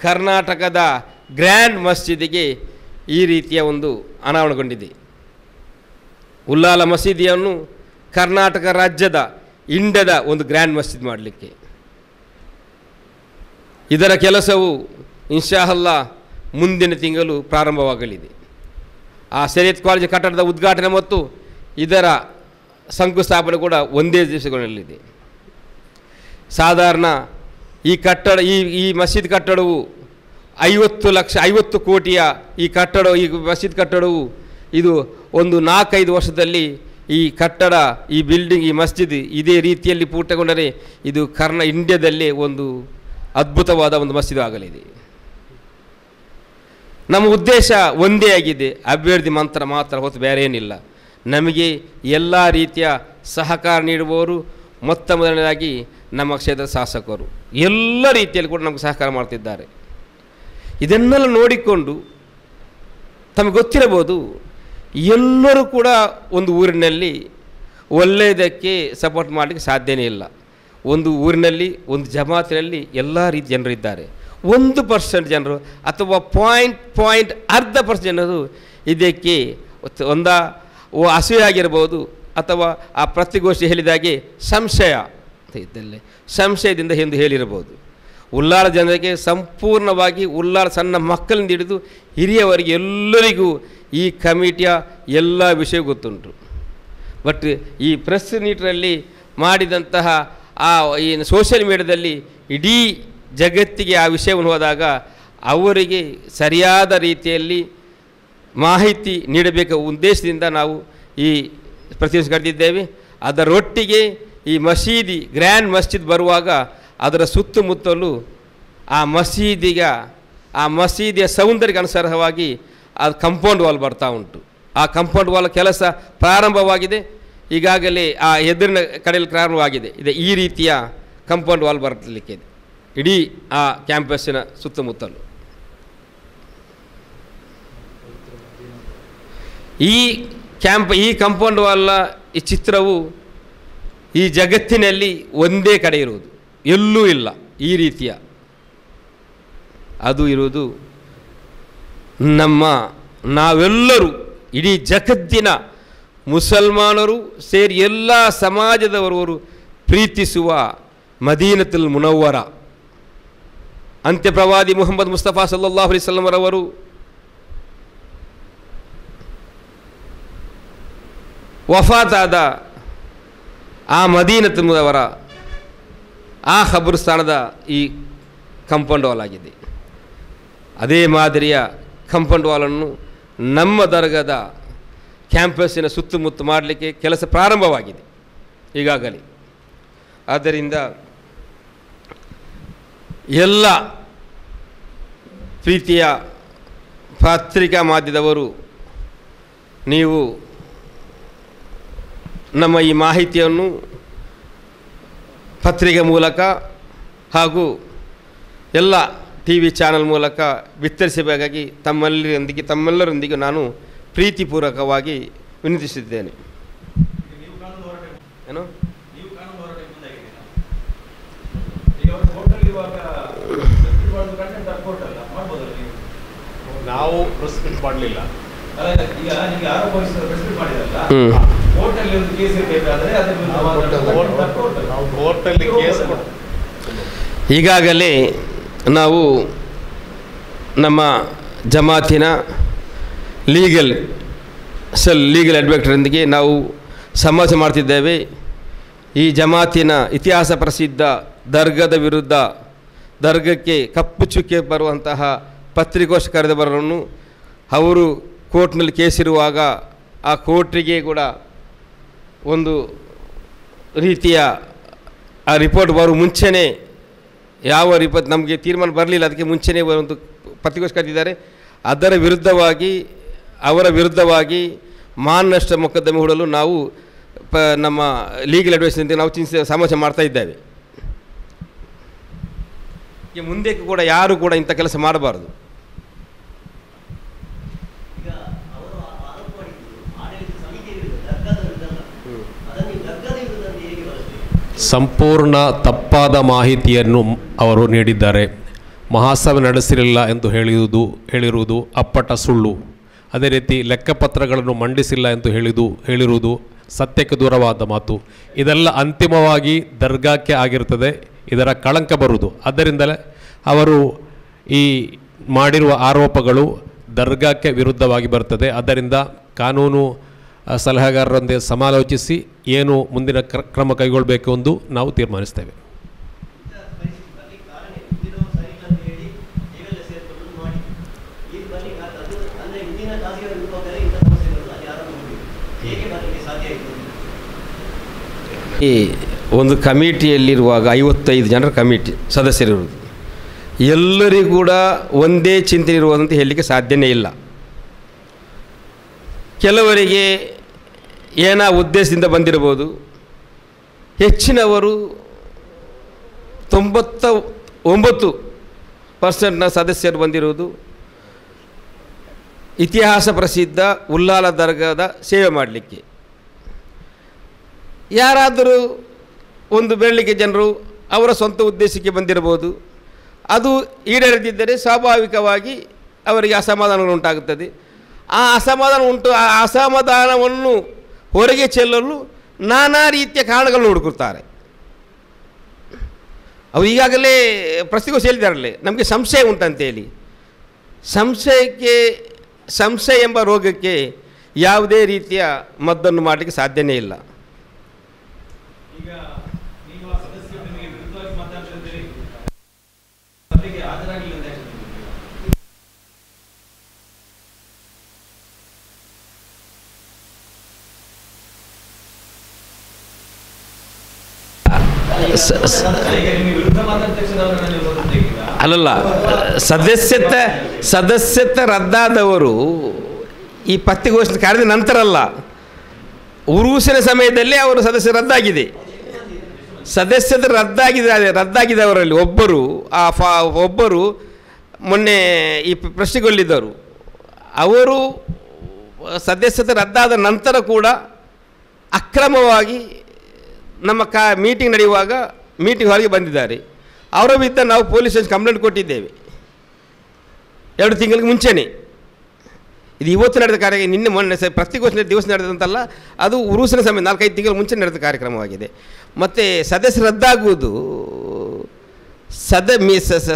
ಕರ್ನಾಟಕದ ಗ್ರ್ಯಾಂಡ್ ಮಸೀದಿಗೆ ಈ ರೀತಿಯ ಒಂದು ಅನಾವರಣಗೊಂಡಿದೆ. ಉಲ್ಲಾಲ ಮಸೀದಿಯನ್ನು ಕರ್ನಾಟಕ ರಾಜ್ಯದ ಇಂಡಿಯಾದ ಒಂದು ಗ್ರ್ಯಾಂಡ್ ಮಸೀದಿ ಮಾಡಲಿಕ್ಕೆ ಇದರ ಕೆಲಸವು ಇನ್ಶಾ ಅಲ್ಲಾ ಮುಂದಿನ ತಿಂಗಳು ಪ್ರಾರಂಭವಾಗಲಿದೆ. ಆ ಶರೀಯತ್ ಕಾಲೇಜು ಕಟ್ಟಡದ ಉದ್ಘಾಟನೆ ಮತ್ತು ಇದರ ಶಂಕುಸ್ಥಾಪನೆ ಕೂಡ ಒಂದೇ ದಿವಸಗಳಲ್ಲಿದೆ. ಸಾಧಾರಣ ಈ ಕಟ್ಟಡ ಈ ಮಸೀದ್ ಕಟ್ಟಡವು 50 ಕೋಟಿಯ ಈ ಮಸೀದ್ ಕಟ್ಟಡವು ಇದು ಒಂದು 4-5 ವರ್ಷದಲ್ಲಿ ಈ ಕಟ್ಟಡ, ಈ ಬಿಲ್ಡಿಂಗ್, ಈ ಮಸ್ಜಿದ್ ಇದೇ ರೀತಿಯಲ್ಲಿ ಪೂರ್ಣಗೊಂಡರೆ ಇದು ಇಂಡಿಯಾದಲ್ಲೇ ಒಂದು ಅದ್ಭುತವಾದ ಒಂದು ಮಸೀದ್ ಆಗಲಿದೆ. ನಮ್ಮ ಉದ್ದೇಶ ಒಂದೇ ಆಗಿದೆ, ಅಭಿವೃದ್ಧಿ ಮಂತ್ರ ಮಾತ್ರ ಹೊತ್ತು ಬೇರೆ ಏನಿಲ್ಲ. ನಮಗೆ ಎಲ್ಲ ರೀತಿಯ ಸಹಕಾರ ನೀಡುವವರು ಮೊದಲನೇದಾಗಿ ನಮ್ಮ ಕ್ಷೇತ್ರದ ಶಾಸಕರು ಎಲ್ಲ ರೀತಿಯಲ್ಲಿ ಕೂಡ ನಮಗೆ ಸಹಕಾರ ಮಾಡ್ತಿದ್ದಾರೆ. ಇದನ್ನೆಲ್ಲ ನೋಡಿಕೊಂಡು ತಮಗೆ ಗೊತ್ತಿರಬಹುದು, ಎಲ್ಲರೂ ಕೂಡ ಒಂದು ಊರಿನಲ್ಲಿ ಒಳ್ಳೆಯದಕ್ಕೆ ಸಪೋರ್ಟ್ ಮಾಡಲಿಕ್ಕೆ ಸಾಧ್ಯನೇ ಇಲ್ಲ. ಒಂದು ಊರಿನಲ್ಲಿ ಒಂದು ಜಮಾತಿನಲ್ಲಿ ಎಲ್ಲ ರೀತಿ ಜನರಿದ್ದಾರೆ. 1% ಜನರು ಅಥವಾ 0.1% ಜನರು ಇದಕ್ಕೆ ಅಸೂಯೆ ಆಗಿರ್ಬೋದು, ಅಥವಾ ಆ ಪ್ರತಿಗೋಷ್ಠಿ ಹೇಳಿದಾಗೆ ಸಂಶಯ ಇದ್ದಲ್ಲಿ ಸಂಶಯದಿಂದ ಎಂದು ಹೇಳಿರಬಹುದು. ಉಲ್ಲಾಳ ಜನರಿಗೆ ಸಂಪೂರ್ಣವಾಗಿ ಉಲ್ಲಾಳ ಸಣ್ಣ ಮಕ್ಕಳಿಂದ ಹಿಡಿದು ಹಿರಿಯವರಿಗೆ ಎಲ್ಲರಿಗೂ ಈ ಕಮಿಟಿಯ ಎಲ್ಲ ವಿಷಯ ಗೊತ್ತುಂಟು. ಬಟ್ ಈ ಪ್ರೆಸ್ ಮೀಟ್ರಲ್ಲಿ ಮಾಡಿದಂತಹ ಈ ಸೋಷಿಯಲ್ ಮೀಡಿಯಾದಲ್ಲಿ ಇಡೀ ಜಗತ್ತಿಗೆ ಆ ವಿಷಯವನ್ನು ಹೋದಾಗ ಅವರಿಗೆ ಸರಿಯಾದ ರೀತಿಯಲ್ಲಿ ಮಾಹಿತಿ ನೀಡಬೇಕು ಉದ್ದೇಶದಿಂದ ನಾವು ಈ ಪ್ರತಿನಿಧಿಸಿ ಕರೆದಿದ್ದೇವೆ. ಅದರೊಟ್ಟಿಗೆ ಈ ಮಸೀದಿ ಗ್ರ್ಯಾಂಡ್ ಮಸ್ಜಿದ್ ಬರುವಾಗ ಅದರ ಸುತ್ತಮುತ್ತಲು ಆ ಮಸೀದಿಯ ಸೌಂದರ್ಯಕ್ಕೆ ಅನುಸಾರವಾಗಿ ಅದು ಕಂಪೌಂಡ್ ವಾಲ್ ಬರ್ತಾ ಉಂಟು. ಆ ಕಂಪೌಂಡ್ ವಾಲ್ ಕೆಲಸ ಪ್ರಾರಂಭವಾಗಿದೆ, ಈಗಾಗಲೇ ಆ ಎದುರಿನ ಕಡೆಯಲ್ಲಿ ಪ್ರಾರಂಭವಾಗಿದೆ. ಇದೆ ಈ ರೀತಿಯ ಕಂಪೌಂಡ್ ವಾಲ್ ಬರಲಿಕ್ಕೆ ಇಡೀ ಆ ಕ್ಯಾಂಪಸ್ಸಿನ ಸುತ್ತಮುತ್ತಲು. ಈ ಕಂಪೌಂಡ್ ವಾಲ್ನ ಈ ಚಿತ್ರವು ಈ ಜಗತ್ತಿನಲ್ಲಿ ಒಂದೇ ಕಡೆ ಇರುವುದು, ಎಲ್ಲೂ ಇಲ್ಲ ಈ ರೀತಿಯ. ಅದು ಇರುವುದು ನಾವೆಲ್ಲರೂ ಇಡೀ ಜಗತ್ತಿನ ಮುಸಲ್ಮಾನರು ಸೇರಿ ಎಲ್ಲ ಸಮಾಜದವರು ಪ್ರೀತಿಸುವ ಮದೀನತುಲ್ ಮುನವ್ವರ ಅಂತ್ಯ ಪ್ರವಾದಿ ಮುಹಮ್ಮದ್ ಮುಸ್ತಫಾ ಸಲ್ಲಲ್ಲಾಹು ಅಲೈಹಿ ವಸಲ್ಲಂ ರವರು ವಫಾತಾದ ಆ ಮದೀನತುಲ್ ಮುನವ್ವರ ಆ ಖಬರ್ಸ್ಥಾನದ ಈ ಕಂಪೌಂಡ್ ವಾಲ್ ಆಗಿದೆ. ಅದೇ ಮಾದರಿಯ ಕಂಪೌಂಡ್ ವಾಲನ್ನು ನಮ್ಮ ದರ್ಗಾದ ಕ್ಯಾಂಪಸ್ಸಿನ ಸುತ್ತಮುತ್ತ ಮಾಡಲಿಕ್ಕೆ ಕೆಲಸ ಪ್ರಾರಂಭವಾಗಿದೆ ಈಗಾಗಲೇ. ಆದ್ದರಿಂದ ಎಲ್ಲ ಪ್ರೀತಿಯ ಪತ್ರಿಕಾ ಮಾಧ್ಯಮದವರು ನೀವು ನಮ್ಮ ಈ ಮಾಹಿತಿಯನ್ನು ಪತ್ರಿಕೆ ಮೂಲಕ ಹಾಗೂ ಎಲ್ಲ TV ಚಾನಲ್ ಮೂಲಕ ವಿತರಿಸಬೇಕಾಗಿ ತಮ್ಮೆಲ್ಲರೊಂದಿಗೆ ನಾನು ಪ್ರೀತಿಪೂರ್ವಕವಾಗಿ ವಿನಂತಿಸಿದ್ದೇನೆ. ಏನು ನಾವು ಪ್ರೆಸ್ ಮೀಟ್ ಮಾಡಲಿಲ್ಲ. ಈಗಾಗಲೇ ನಾವು ನಮ್ಮ ಜಮಾತಿನ ಲೀಗಲ್ ಅಡ್ವೊಕೇಟ್ರೊಂದಿಗೆ ನಾವು ಸಮಾವೇಶ ಮಾಡ್ತಿದ್ದೇವೆ. ಈ ಜಮಾತಿನ ಇತಿಹಾಸ ಪ್ರಸಿದ್ಧ ದರ್ಗದ ವಿರುದ್ಧ ದರ್ಗಕ್ಕೆ ಕಪ್ಪು ಚುಕ್ಕೆ ಬರುವಂತಹ ಪತ್ರಿಕೋಷ್ಠಿ ಕರೆದವರನ್ನು ಅವರು ಕೋರ್ಟ್ನಲ್ಲಿ ಕೇಸಿರುವಾಗ ಆ ಕೋರ್ಟಿಗೆ ಕೂಡ ಒಂದು ರೀತಿಯ ಆ ರಿಪೋರ್ಟ್ ಬರುವ ಮುಂಚೆನೇ ಯಾವ ರಿಪೋರ್ಟ್ ನಮಗೆ ತೀರ್ಮಾನ ಬರಲಿಲ್ಲ, ಅದಕ್ಕೆ ಮುಂಚೆನೇ ಒಂದು ಪತ್ರಿಕೋಷ್ಠಿ ಕರೆದಿದ್ದಾರೆ. ಅವರ ವಿರುದ್ಧವಾಗಿ ಮಾನನಷ್ಟ ಮೊಕದ್ದಮೆ ಹೂಡಲು ನಾವು ನಮ್ಮ ಲೀಗಲ್ ಅಡ್ವೈಸ್ನಂತೆ ನಾವು ಸಮಾವೇಶ ಮಾಡ್ತಾ ಇದ್ದೇವೆ. ಮುಂದೆ ಕೂಡ ಯಾರು ಕೂಡ ಇಂಥ ಕೆಲಸ ಮಾಡಬಾರ್ದು. ಸಂಪೂರ್ಣ ತಪ್ಪಾದ ಮಾಹಿತಿಯನ್ನು ಅವರು ನೀಡಿದ್ದಾರೆ. ಮಹಾಸಭೆ ನಡೆಸಿರಲಿಲ್ಲ ಎಂದು ಹೇಳಿರುವುದು ಅಪ್ಪಟ ಸುಳ್ಳು. ಅದೇ ರೀತಿ ಲೆಕ್ಕಪತ್ರಗಳನ್ನು ಮಂಡಿಸಿಲ್ಲ ಎಂದು ಹೇಳಿರುವುದು ಸತ್ಯಕ್ಕೆ ದೂರವಾದ ಮಾತು. ಇದೆಲ್ಲ ಅಂತಿಮವಾಗಿ ದರ್ಗಾಕ್ಕೆ ಆಗಿರುತ್ತದೆ, ಇದರ ಕಳಂಕ ಬರುವುದು. ಆದ್ದರಿಂದಲೇ ಅವರು ಈ ಮಾಡಿರುವ ಆರೋಪಗಳು ದರ್ಗಾಕ್ಕೆ ವಿರುದ್ಧವಾಗಿ ಬರ್ತದೆ. ಆದ್ದರಿಂದ ಕಾನೂನು ಸಲಹೆಗಾರರೊಂದಿಗೆ ಸಮಾಲೋಚಿಸಿ ಏನು ಮುಂದಿನ ಕ್ರಮ ಕೈಗೊಳ್ಳಬೇಕು ಎಂದು ನಾವು ತೀರ್ಮಾನಿಸ್ತೇವೆ. ಈ ಒಂದು ಕಮಿಟಿಯಲ್ಲಿರುವಾಗ 55 ಜನರ ಕಮಿಟಿ ಸದಸ್ಯರಿರುವುದು. ಎಲ್ಲರಿಗೂ ಕೂಡ ಒಂದೇ ಚಿಂತನೆ ಇರುವುದಂತ ಹೇಳಲಿಕ್ಕೆ ಸಾಧ್ಯನೇ ಇಲ್ಲ. ಕೆಲವರಿಗೆ ಏನೋ ಉದ್ದೇಶದಿಂದ ಬಂದಿರಬಹುದು. ಹೆಚ್ಚಿನವರು 99% ಸದಸ್ಯರು ಬಂದಿರುವುದು ಇತಿಹಾಸ ಪ್ರಸಿದ್ಧ ಉಲ್ಲಾಲ ದರ್ಗಾದ ಸೇವೆ ಮಾಡಲಿಕ್ಕೆ. ಯಾರಾದರೂ ಒಂದು ಬೆರಳಿಗೆ ಜನರು ಅವರ ಸ್ವಂತ ಉದ್ದೇಶಕ್ಕೆ ಬಂದಿರಬಹುದು. ಅದು ಈಡೇರದಿದ್ದರೆ ಸ್ವಾಭಾವಿಕವಾಗಿ ಅವರಿಗೆ ಅಸಮಾಧಾನಗಳು ಉಂಟಾಗುತ್ತದೆ. ಆ ಅಸಮಾಧಾನವನ್ನು ಹೊರಗೆ ಚೆಲ್ಲಲು ನಾನಾ ರೀತಿಯ ಕಾರಣಗಳನ್ನು ಹುಡುಕುತ್ತಾರೆ. ಅವು ಈಗಾಗಲೇ ಪ್ರತಿಗೋಷ್ಠಿ ಹೇಳಿದಾರಲ್ಲೇ, ನಮಗೆ ಸಂಶಯ ಉಂಟಂತೇಳಿ. ಸಂಶಯ ಎಂಬ ರೋಗಕ್ಕೆ ಯಾವುದೇ ರೀತಿಯ ಮದ್ದನ್ನು ಮಾಡಲಿಕ್ಕೆ ಸಾಧ್ಯನೇ ಇಲ್ಲ. ಅಲ್ಲಲ್ಲ, ಸದಸ್ಯತ್ವ ರದ್ದಾದವರು ಈ ಪತ್ರಿಕಾಗೋಷ್ಠಿ ಕಾರ್ಯದ ನಂತರ ಅಲ್ಲ, ಉರೂಸಿನ ಸಮಯದಲ್ಲಿ ಅವರು ಸದಸ್ಯ ರದ್ದಾಗಿದೆ. ಸದಸ್ಯತೆ ರದ್ದಾಗಿದ್ದವರಲ್ಲಿ ಒಬ್ಬರು ಮೊನ್ನೆ ಈ ಪ್ರಶ್ನೆಗೊಳ್ಳಿದ್ದರು. ಅವರು ಸದಸ್ಯತೆ ರದ್ದಾದ ನಂತರ ಕೂಡ ಅಕ್ರಮವಾಗಿ ನಮ್ಮ ಮೀಟಿಂಗ್ ನಡೆಯುವಾಗ ಮೀಟಿಂಗ್ ಹಾಲ್ಗೆ ಬಂದಿದ್ದಾರೆ. ಅವರ ವಿರುದ್ಧ ನಾವು ಪೊಲೀಸ್ ಸ್ಟೇಷನ್ ಕಂಪ್ಲೇಂಟ್ ಕೊಟ್ಟಿದ್ದೇವೆ 2 ತಿಂಗಳಿಗೆ ಮುಂಚೆನೇ. ಇದು ಇವತ್ತು ನಡೆದ ನಿನ್ನೆ ಮೊನ್ನೆ ಪ್ರತಿಗೋಷ್ಠಿ ದಿವಸ ನಡೆದಂತಲ್ಲ, ಅದು ಉರೂಸಿನ ಸಮಯ 4-5 ತಿಂಗಳ ಮುಂಚೆ ನಡೆದ ಕಾರ್ಯಕ್ರಮವಾಗಿದೆ. ಮತ್ತು ಸದಸ್ಯರು ರದ್ದಾಗುವುದು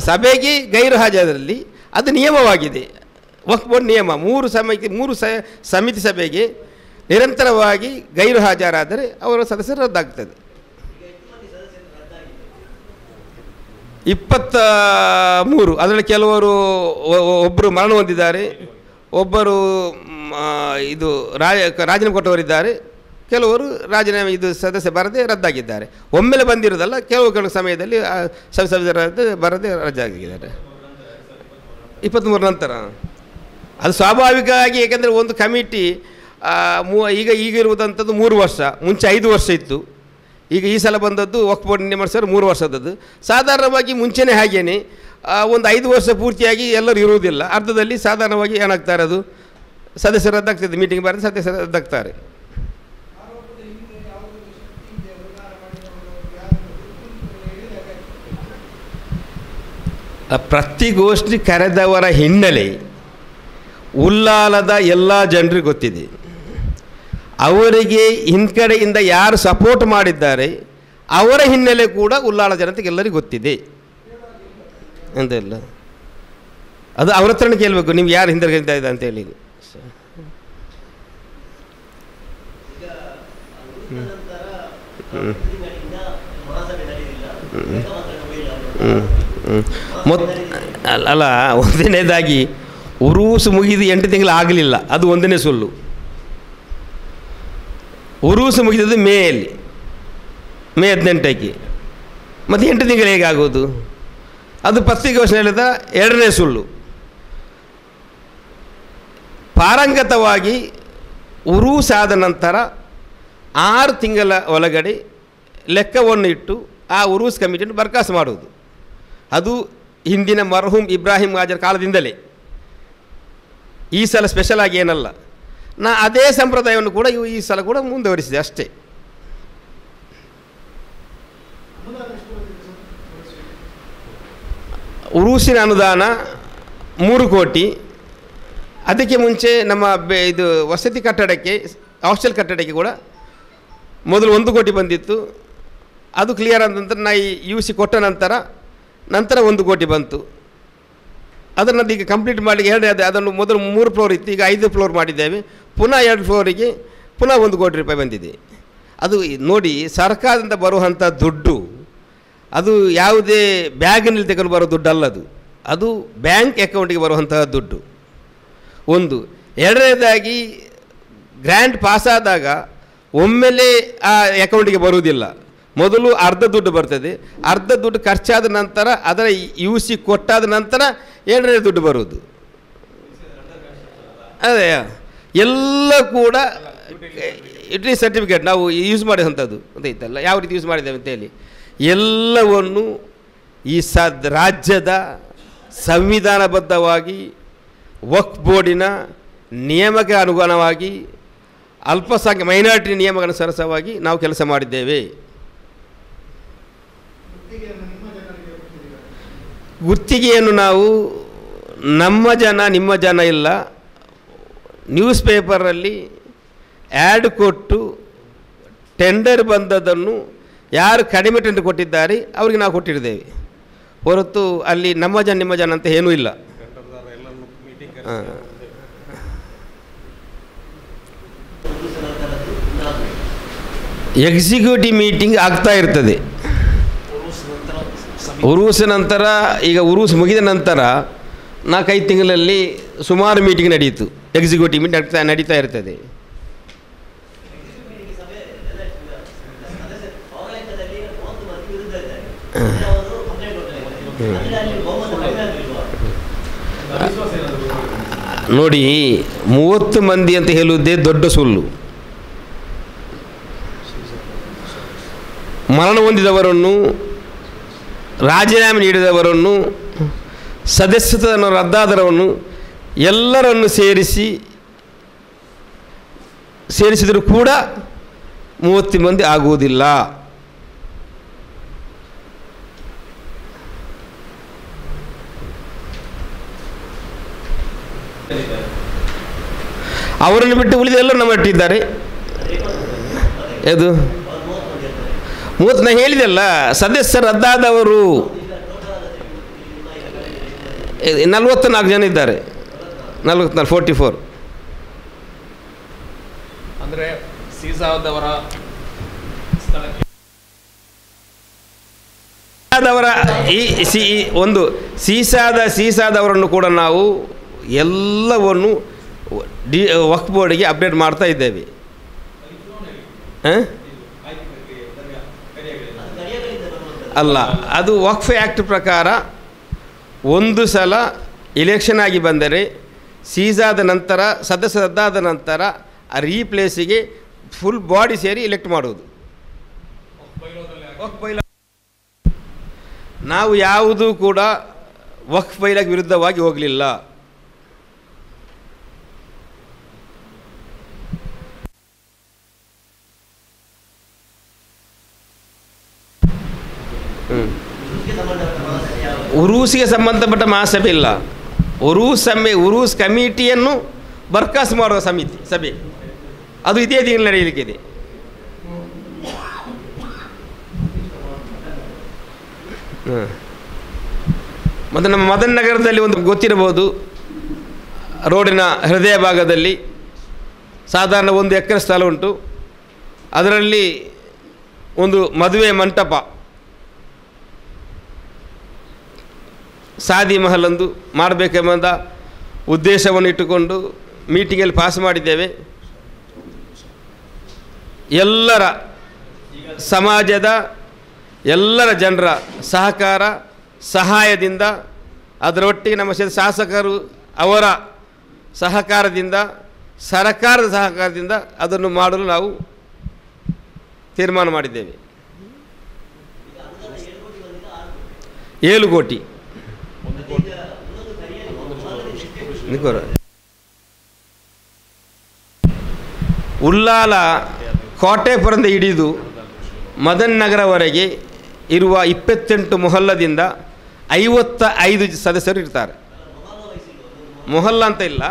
ಸಭೆಗೆ ಗೈರು ಹಾಜರಲ್ಲಿ ಅದು ನಿಯಮವಾಗಿದೆ. ವಕ್ಫ್ ಬೋರ್ಡ್ ನಿಯಮ 3 ಸಮಿತಿ ಸಭೆಗೆ ನಿರಂತರವಾಗಿ ಗೈರು ಹಾಜರಾದರೆ ಅವರ ಸದಸ್ಯರು ರದ್ದಾಗ್ತದೆ. 23 ಅದರಲ್ಲಿ ಕೆಲವರು ಒಬ್ಬರು ಮರಣ ಹೊಂದಿದ್ದಾರೆ, ಒಬ್ಬರು ಇದು ರಾಜೀನಾಮೆ ಕೊಟ್ಟವರಿದ್ದಾರೆ, ಕೆಲವರು ರಾಜೀನಾಮೆ ಸದಸ್ಯ ಬರದೆ ರದ್ದಾಗಿದ್ದಾರೆ. ಒಮ್ಮೆಲೆ ಬಂದಿರೋದಲ್ಲ, ಕೆಲವು ಸಮಯದಲ್ಲಿ ಬರದೆ ರದ್ದಾಗಿದ್ದಾರೆ. 23 ನಂತರ ಅದು ಸ್ವಾಭಾವಿಕವಾಗಿ. ಏಕೆಂದರೆ ಒಂದು ಕಮಿಟಿ ಈಗಿರುವುದಂಥದ್ದು 3 ವರ್ಷ, ಮುಂಚೆ 5 ವರ್ಷ ಇತ್ತು. ಈಗ ಈ ಸಲ ಬಂದದ್ದು ವಕ್ಫ್ ಬೋರ್ಡ್ ಮಾಡಿಸಿದ್ರೆ 3 ವರ್ಷದದ್ದು. ಸಾಧಾರಣವಾಗಿ ಮುಂಚೆನೇ ಹಾಗೇನೆ ಒಂದು 5 ವರ್ಷ ಪೂರ್ತಿಯಾಗಿ ಎಲ್ಲರೂ ಇರುವುದಿಲ್ಲ. ಅರ್ಧದಲ್ಲಿ ಸಾಧಾರಣವಾಗಿ ಏನಾಗ್ತಾರೆ, ಅದು ಸದಸ್ಯರು ರದ್ದಾಗ್ತದೆ. ಮೀಟಿಂಗ್ ಬರೆದು ಸದಸ್ಯರು ರದ್ದಾಗ್ತಾರೆ. ಪ್ರತಿಗೋಷ್ಠಿ ಕರೆದವರ ಹಿನ್ನೆಲೆ ಉಲ್ಲಾಲದ ಎಲ್ಲ ಜನರಿಗೆ ಗೊತ್ತಿದೆ. ಅವರಿಗೆ ಹಿಂದ್ಗಡೆಯಿಂದ ಯಾರು ಸಪೋರ್ಟ್ ಮಾಡಿದ್ದಾರೆ ಅವರ ಹಿನ್ನೆಲೆ ಕೂಡ ಉಲ್ಲಾಲ ಜನತೆಗೆ ಎಲ್ಲರಿಗೂ ಗೊತ್ತಿದೆ ಅಂತೆಲ್ಲ. ಅದು ಅವ್ರ ಹತ್ರನೇ ಕೇಳಬೇಕು, ನೀವು ಯಾರು ಹಿಂದೆ ಇದೆ ಅಂತೇಳಿ. ಅಲ್ಲ, ಒಂದನೇದಾಗಿ ಉರೂಸು ಮುಗಿದು 8 ತಿಂಗಳು ಆಗಲಿಲ್ಲ, ಅದು ಒಂದನೇ ಸುಳ್ಳು. ಉರೂಸು ಮುಗಿದದ್ದು ಮೇ 18ಕ್ಕೆ, ಮತ್ತು 8 ತಿಂಗಳು ಹೇಗಾಗೋದು? ಅದು ಪತ್ರಿಕಾಗೋಷ್ಠಿ ಹೇಳಿದ 2ನೇ ಸುಳ್ಳು. ಪಾರಂಗತವಾಗಿ ಉರೂಸಾದ ನಂತರ 6 ತಿಂಗಳ ಒಳಗಡೆ ಲೆಕ್ಕವನ್ನು ಇಟ್ಟು ಆ ಉರೂಸ್ ಕಮಿಟಿಯನ್ನು ಬರ್ಖಾಸ್ತು ಮಾಡುವುದು. ಅದು ಹಿಂದಿನ ಮರ್ಹೂಮ್ ಇಬ್ರಾಹಿಂ ಹಾಜರ್ ಕಾಲದಿಂದಲೇ. ಈ ಸಲ ಸ್ಪೆಷಲ್ ಆಗಿ ಏನಲ್ಲ. ಅದೇ ಸಂಪ್ರದಾಯವನ್ನು ಕೂಡ ಈ ಸಲ ಕೂಡ ಮುಂದುವರಿಸಿದೆ ಅಷ್ಟೇ. ಉರೂಸಿನ ಅನುದಾನ 3 ಕೋಟಿ. ಅದಕ್ಕೆ ಮುಂಚೆ ನಮ್ಮ ಇದು ವಸತಿ ಕಟ್ಟಡಕ್ಕೆ, ಹಾಸ್ಟೆಲ್ ಕಟ್ಟಡಕ್ಕೆ ಕೂಡ ಮೊದಲು 1 ಕೋಟಿ ಬಂದಿತ್ತು. ಅದು ಕ್ಲಿಯರ್ ಆದ ನಂತರ ನಾ UC ಕೊಟ್ಟ ನಂತರ 1 ಕೋಟಿ ಬಂತು. ಅದನ್ನು ಈಗ ಕಂಪ್ಲೀಟ್ ಮಾಡಿ ಅದನ್ನು ಮೊದಲು 3 ಫ್ಲೋರ್ ಇತ್ತು, ಈಗ 5 ಫ್ಲೋರ್ ಮಾಡಿದ್ದೇವೆ. ಪುನಃ 2 ಫ್ಲೋರಿಗೆ ಪುನಃ 1 ಕೋಟಿ ರೂಪಾಯಿ ಬಂದಿದೆ. ಅದು ನೋಡಿ, ಸರ್ಕಾರದಿಂದ ಬರುವಂಥ ದುಡ್ಡು ಅದು ಯಾವುದೇ ಬ್ಯಾಗಿನಲ್ಲಿ ತೆಗೆದು ಬರೋ ದುಡ್ಡು ಅಲ್ಲದು, ಅದು ಬ್ಯಾಂಕ್ ಅಕೌಂಟಿಗೆ ಬರುವಂತಹ ದುಡ್ಡು. 1. 2ನೇದಾಗಿ ಗ್ರ್ಯಾಂಟ್ ಪಾಸಾದಾಗ ಒಮ್ಮೆಲೇ ಆ ಅಕೌಂಟಿಗೆ ಬರುವುದಿಲ್ಲ, ಮೊದಲು ಅರ್ಧ ದುಡ್ಡು ಬರ್ತದೆ, ಅರ್ಧ ದುಡ್ಡು ಖರ್ಚಾದ ನಂತರ ಅದರ UC ಕೊಟ್ಟಾದ ನಂತರ 2ನೇ ದುಡ್ಡು ಬರುವುದು. ಅದೇ ಎಲ್ಲ ಕೂಡ ಯುಟಿಲಿಟಿ ಸರ್ಟಿಫಿಕೇಟ್ ನಾವು ಯೂಸ್ ಮಾಡಿದಂಥದ್ದು ಅಂತೈತಲ್ಲ, ಯಾವ ರೀತಿ ಯೂಸ್ ಮಾಡಿದ್ದೇವೆ ಅಂತೇಳಿ ಎಲ್ಲವನ್ನು ಈ ರಾಜ್ಯದ ಸಂವಿಧಾನಬದ್ಧವಾಗಿ ವಕ್ಫ್ ಬೋರ್ಡಿನ ನಿಯಮಕ್ಕೆ ಅನುಗುಣವಾಗಿ ಅಲ್ಪಸಂಖ್ಯಾತ ಮೈನಾರಿಟಿ ನಿಯಮಕ್ಕನುಸಾರವಾಗಿ ನಾವು ಕೆಲಸ ಮಾಡಿದ್ದೇವೆ. ಗುತ್ತಿಗೆಯನ್ನು ನಾವು ನಮ್ಮ ಜನ ನಿಮ್ಮ ಜನ ಇಲ್ಲ, ನ್ಯೂಸ್ ಪೇಪರಲ್ಲಿ ಆ್ಯಡ್ ಕೊಟ್ಟು ಟೆಂಡರ್ ಬಂದದನ್ನು ಯಾರು ಕಡಿಮೆ ಟೆಂಡರ್ ಕೊಟ್ಟಿದ್ದಾರೆ ಅವರಿಗೆ ನಾವು ಕೊಟ್ಟಿದ್ದೇವೆ ಹೊರತು ಅಲ್ಲಿ ನಮ್ಮ ಜನ ನಿಮ್ಮ ಜನ ಅಂತ ಏನೂ ಇಲ್ಲ. ಎಕ್ಸಿಕ್ಯೂಟಿವ್ ಮೀಟಿಂಗ್ ಆಗ್ತಾ ಇರ್ತದೆ. ಉರೂಸ್ ನಂತರ, ಈಗ ಉರೂಸ್ ಮುಗಿದ ನಂತರ 4-5 ತಿಂಗಳಲ್ಲಿ ಸುಮಾರು ಮೀಟಿಂಗ್ ನಡೆಯಿತು. ಎಕ್ಸಿಕ್ಯೂಟಿವ್ ಮೀಟಿಂಗ್ ನಡೀತಾ ಇರ್ತದೆ. ನೋಡಿ, 30 ಮಂದಿ ಅಂತ ಹೇಳುವುದೇ ದೊಡ್ಡ ಸುಳ್ಳು. ಮರಣ ಹೊಂದಿದವರನ್ನು, ರಾಜೀನಾಮೆ ನೀಡಿದವರನ್ನು, ಸದಸ್ಯತ್ವವನ್ನು ರದ್ದಾದವರನ್ನು ಎಲ್ಲರನ್ನು ಸೇರಿಸಿದರೂ ಕೂಡ 30 ಮಂದಿ ಆಗುವುದಿಲ್ಲ. ಅವರನ್ನು ಬಿಟ್ಟು ಉಳಿದ ಎಲ್ಲರೂ ನಮ್ಮ ಇಟ್ಟಿದ್ದಾರೆ. ಅದು 30 ನಾನು ಹೇಳಿದೆಲ್ಲ, ಸದಸ್ಯರು ರದ್ದಾದವರು 44 ಜನ ಇದ್ದಾರೆ. 44 ಅಂದರೆ ಸೀಸಾದವರ ಒಂದು ಸೀಸಾದವರನ್ನು ಕೂಡ ನಾವು ಎಲ್ಲವನ್ನು ವಕ್ಫ್ ಬೋರ್ಡಿಗೆ ಅಪ್ಡೇಟ್ ಮಾಡ್ತಾ ಇದ್ದೇವೆ. ಅಲ್ಲ, ಅದು ವಕ್ಫ್ ಆ್ಯಕ್ಟ್ ಪ್ರಕಾರ ಒಂದು ಸಲ ಎಲೆಕ್ಷನ್ ಆಗಿ ಬಂದರೆ ಸೀಸಾದ ನಂತರ ಸದಸ್ಯ ರದ್ದಾದ ನಂತರ ಆ ರೀಪ್ಲೇಸಿಗೆ ಫುಲ್ ಬಾಡಿ ಸೇರಿ ಎಲೆಕ್ಟ್ ಮಾಡುವುದು. ನಾವು ಯಾವುದೂ ಕೂಡ ವಕ್ಫ್ ಬೈಲಾಗ್ ವಿರುದ್ಧವಾಗಿ ಹೋಗಲಿಲ್ಲ. ಉರೂಸಿಗೆ ಸಂಬಂಧಪಟ್ಟ ಮಹಾಸಭೆ ಇಲ್ಲ. ಉರೂಸ್ ಕಮಿಟಿಯನ್ನು ಬರ್ಖಾಸ್ತು ಮಾಡುವ ಸಭೆ ಅದು ಇದೇ ತಿಂಗಳು ನಡೆಯಲಿಕ್ಕಿದೆ. ಮತ್ತು ನಮ್ಮ ಮದನ್ ನಗರದಲ್ಲಿ ಒಂದು ಗೊತ್ತಿರಬಹುದು, ರೋಡಿನ ಹೃದಯ ಭಾಗದಲ್ಲಿ ಸಾಧಾರಣ 1 ಎಕರೆ ಸ್ಥಳ ಉಂಟು. ಅದರಲ್ಲಿ ಒಂದು ಮದುವೆ ಮಂಟಪ, ಸಾದಿ ಮಹಲೊಂದು ಮಾಡಬೇಕೆಂಬ ಉದ್ದೇಶವನ್ನು ಇಟ್ಟುಕೊಂಡು ಮೀಟಿಂಗಲ್ಲಿ ಪಾಸ್ ಮಾಡಿದ್ದೇವೆ. ಎಲ್ಲರ ಸಮಾಜದ ಎಲ್ಲರ ಜನರ ಸಹಕಾರ ಸಹಾಯದಿಂದ, ಅದರೊಟ್ಟಿಗೆ ನಮ್ಮ ಶಾಸಕರು ಅವರ ಸಹಕಾರದಿಂದ, ಸರ್ಕಾರದ ಸಹಕಾರದಿಂದ ಅದನ್ನು ಮಾಡಲು ನಾವು ತೀರ್ಮಾನ ಮಾಡಿದ್ದೇವೆ. 7 ಕೋಟಿ ಉಲ್ಲಾಲ ಕೋಟೆಪುರದಿಂದ ಹಿಡಿದು ಮದನ್ ನಗರವರೆಗೆ ಇರುವ 28 ಮೊಹಲ್ಲದಿಂದ 55 ಸದಸ್ಯರು ಇರ್ತಾರೆ. ಮೊಹಲ್ಲ ಅಂತ ಇಲ್ಲ,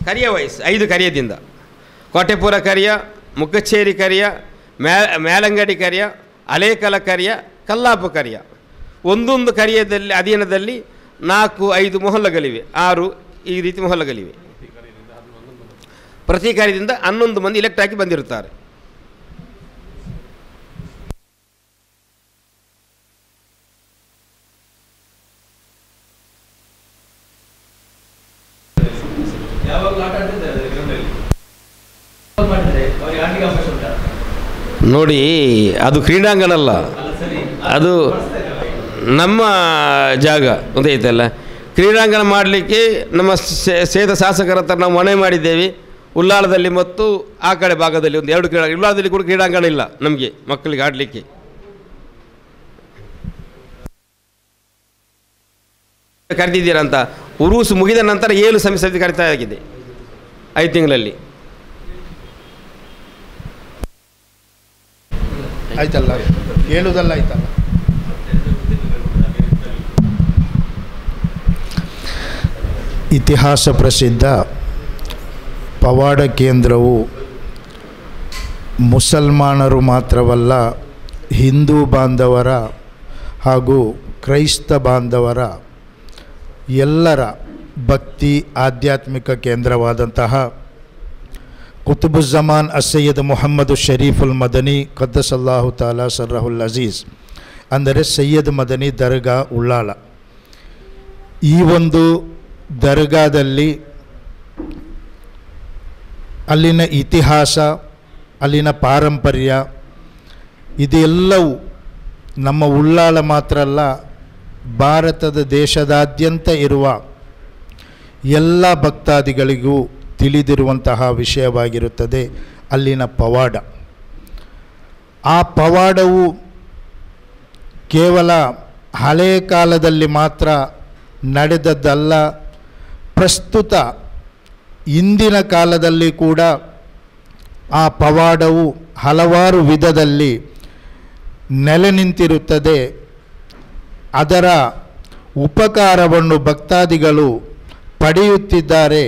ಕರಿಯ ವಯಸ್ಸು 5 ಕರಿಯದಿಂದ ಕೋಟೆಪುರ ಕರಿಯ, ಮುಖಚೇರಿ ಕರಿಯ, ಮೇಲಂಗಡಿ ಕರಿಯ, ಅಲೇಕಲ ಕರಿಯ, ಕಲ್ಲಾಪು ಕರಿಯ. ಒಂದೊಂದು ಕರಿಯದಲ್ಲಿ ಅಧೀನದಲ್ಲಿ 4-5 ಮೊಹಲ್ಲಗಳಿವೆ, 6 ಈ ರೀತಿ ಮೊಹಲ್ಲಗಳಿವೆ. ಪ್ರತಿ ಕಾರ್ಯದಿಂದ 11 ಮಂದಿ ಇಲೆಕ್ಟ್ ಆಗಿ ಬಂದಿರುತ್ತಾರೆ. ನೋಡಿ, ಅದು ಕ್ರೀಡಾಂಗಣ ಅಲ್ಲ, ಅದು ನಮ್ಮ ಜಾಗ ಗೊತ್ತಾಯ್ತಲ್ಲ. ಕ್ರೀಡಾಂಗಣ ಮಾಡಲಿಕ್ಕೆ ನಮ್ಮ ಸೇದ ಶಾಸಕರ ಹತ್ರ ನಾವು ಮನವಿ ಮಾಡಿದ್ದೇವೆ. ಉಳ್ಳಾಳದಲ್ಲಿ ಮತ್ತು ಆ ಕಡೆ ಭಾಗದಲ್ಲಿ ಒಂದು 2 ಕ್ರೀಡಾ, ಉಳ್ಳಾಳದಲ್ಲಿ ಕೂಡ ಕ್ರೀಡಾಂಗಣ ಇಲ್ಲ ನಮಗೆ ಮಕ್ಕಳಿಗೆ ಆಡಲಿಕ್ಕೆ. ಕರೆದಿದ್ದೀರಾ ಅಂತ ಉರುಸು ಮುಗಿದ ನಂತರ 7 ಸಮಿತಿ ಕರೀತಾ ಆಗಿದೆ 5 ತಿಂಗಳಲ್ಲಿ. ಆಯ್ತಲ್ಲ, ಹೇಳುವುದಲ್ಲ ಆಯ್ತಲ್ಲ. ಇತಿಹಾಸ ಪ್ರಸಿದ್ಧ ಪವಾಡ ಕೇಂದ್ರವು ಮುಸಲ್ಮಾನರು ಮಾತ್ರವಲ್ಲ, ಹಿಂದೂ ಬಾಂಧವರ ಹಾಗೂ ಕ್ರೈಸ್ತ ಬಾಂಧವರ ಎಲ್ಲರ ಭಕ್ತಿ ಆಧ್ಯಾತ್ಮಿಕ ಕೇಂದ್ರವಾದಂತಹ ಕುತುಬುಜ್ಜಮಾನ್ ಅಸಯ್ಯದ್ ಮೊಹಮ್ಮದ್ ಶರೀಫುಲ್ ಮದನಿ ಕದ್ದಸಲ್ಲಾಹು ತಾಲಾ ಸರ್ರಹುಲ್ ಅಜೀಜ್ ಅಂದರೆ ಸಯ್ಯದ್ ಮದನಿ ದರ್ಗಾ ಉಳ್ಳಾಳ. ಈ ಒಂದು ದರ್ಗಾದಲ್ಲಿ ಅಲ್ಲಿನ ಇತಿಹಾಸ, ಅಲ್ಲಿನ ಪಾರಂಪರ್ಯ ಇದೆಲ್ಲವೂ ನಮ್ಮ ಉಳ್ಳಾಳ ಮಾತ್ರ ಅಲ್ಲ, ಭಾರತದ ದೇಶದಾದ್ಯಂತ ಇರುವ ಎಲ್ಲ ಭಕ್ತಾದಿಗಳಿಗೂ ತಿಳಿದಿರುವಂತಹ ವಿಷಯವಾಗಿರುತ್ತದೆ ಅಲ್ಲಿನ ಪವಾಡ. ಆ ಪವಾಡವು ಕೇವಲ ಹಳೆಯ ಕಾಲದಲ್ಲಿ ಮಾತ್ರ ನಡೆದದ್ದಲ್ಲ, ಪ್ರಸ್ತುತ ಇಂದಿನ ಕಾಲದಲ್ಲಿ ಕೂಡ ಆ ಪವಾಡವು ಹಲವಾರು ವಿಧದಲ್ಲಿ ನೆಲೆ ನಿಂತಿರುತ್ತದೆ. ಅದರ ಉಪಕಾರವನ್ನು ಭಕ್ತಾದಿಗಳು ಪಡೆಯುತ್ತಿದ್ದಾರೆ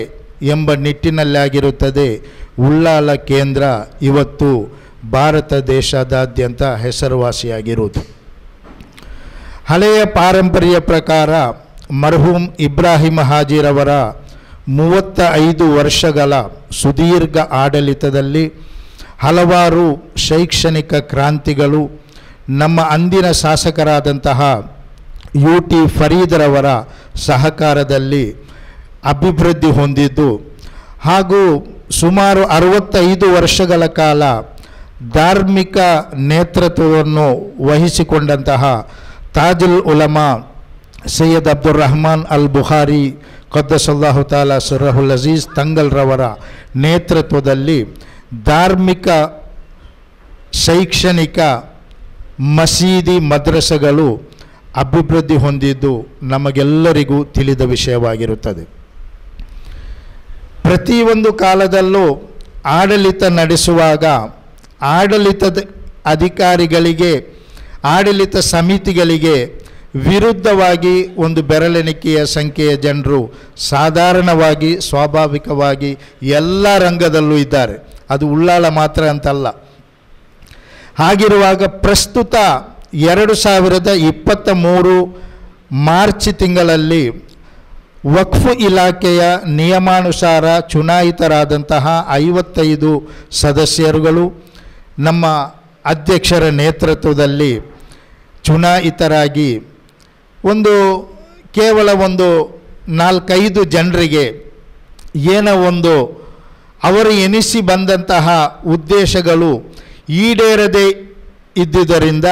ಎಂಬ ನಿಟ್ಟಿನಲ್ಲಾಗಿರುತ್ತದೆ ಉಳ್ಳಾಳ ಕೇಂದ್ರ ಇವತ್ತು ಭಾರತ ದೇಶದಾದ್ಯಂತ ಹೆಸರುವಾಸಿಯಾಗಿರುವುದು. ಹಳೆಯ ಪಾರಂಪರ್ಯ ಪ್ರಕಾರ ಮರ್ಹೂಮ್ ಇಬ್ರಾಹಿಂ ಹಾಜಿರವರ 35 ವರ್ಷಗಳ ಸುದೀರ್ಘ ಆಡಳಿತದಲ್ಲಿ ಹಲವಾರು ಶೈಕ್ಷಣಿಕ ಕ್ರಾಂತಿಗಳು ನಮ್ಮ ಅಂದಿನ ಶಾಸಕರಾದಂತಹ UT ಫರೀದರವರ ಸಹಕಾರದಲ್ಲಿ ಅಭಿವೃದ್ಧಿ ಹೊಂದಿದ್ದು ಹಾಗೂ ಸುಮಾರು 65 ವರ್ಷಗಳ ಕಾಲ ಧಾರ್ಮಿಕ ನೇತೃತ್ವವನ್ನು ವಹಿಸಿಕೊಂಡಂತಹ ತಾಜುಲ್ ಉಲಮಾ ಸೈಯದ್ ಅಬ್ದುಲ್ ರಹಮಾನ್ ಅಲ್ ಬುಖಾರಿ ಕದ್ದಸಲ್ಲಾಹು ತಾಲಾ ಸರ್ರಹುಲ್ ಅಜೀಜ್ ತಂಗಲ್ರವರ ನೇತೃತ್ವದಲ್ಲಿ ಧಾರ್ಮಿಕ ಶೈಕ್ಷಣಿಕ ಮಸೀದಿ ಮದ್ರಸೆಗಳು ಅಭಿವೃದ್ಧಿ ಹೊಂದಿದ್ದು ನಮಗೆಲ್ಲರಿಗೂ ತಿಳಿದ ವಿಷಯವಾಗಿರುತ್ತದೆ. ಪ್ರತಿಯೊಂದು ಕಾಲದಲ್ಲೂ ಆಡಳಿತ ನಡೆಸುವಾಗ ಆಡಳಿತದ ಅಧಿಕಾರಿಗಳಿಗೆ, ಆಡಳಿತ ಸಮಿತಿಗಳಿಗೆ ವಿರುದ್ಧವಾಗಿ ಒಂದು ಬೆರಳೆಣಿಕೆಯ ಸಂಖ್ಯೆಯ ಜನರು ಸಾಧಾರಣವಾಗಿ ಸ್ವಾಭಾವಿಕವಾಗಿ ಎಲ್ಲ ರಂಗದಲ್ಲೂ ಇದ್ದಾರೆ. ಅದು ಉಳ್ಳಾಳ ಮಾತ್ರ ಅಂತಲ್ಲ. ಹಾಗಿರುವಾಗ ಪ್ರಸ್ತುತ 2023 ಮಾರ್ಚ್ ತಿಂಗಳಲ್ಲಿ ವಕ್ಫ್ ಇಲಾಖೆಯ ನಿಯಮಾನುಸಾರ ಚುನಾಯಿತರಾದಂತಹ 55 ಸದಸ್ಯರುಗಳು ನಮ್ಮ ಅಧ್ಯಕ್ಷರ ನೇತೃತ್ವದಲ್ಲಿ ಚುನಾಯಿತರಾಗಿ ಕೇವಲ 4-5 ಜನರಿಗೆ ಏನೋ ಅವರು ಎನಿಸಿ ಬಂದಂತಹ ಉದ್ದೇಶಗಳು ಈಡೇರದೇ ಇದ್ದುದರಿಂದ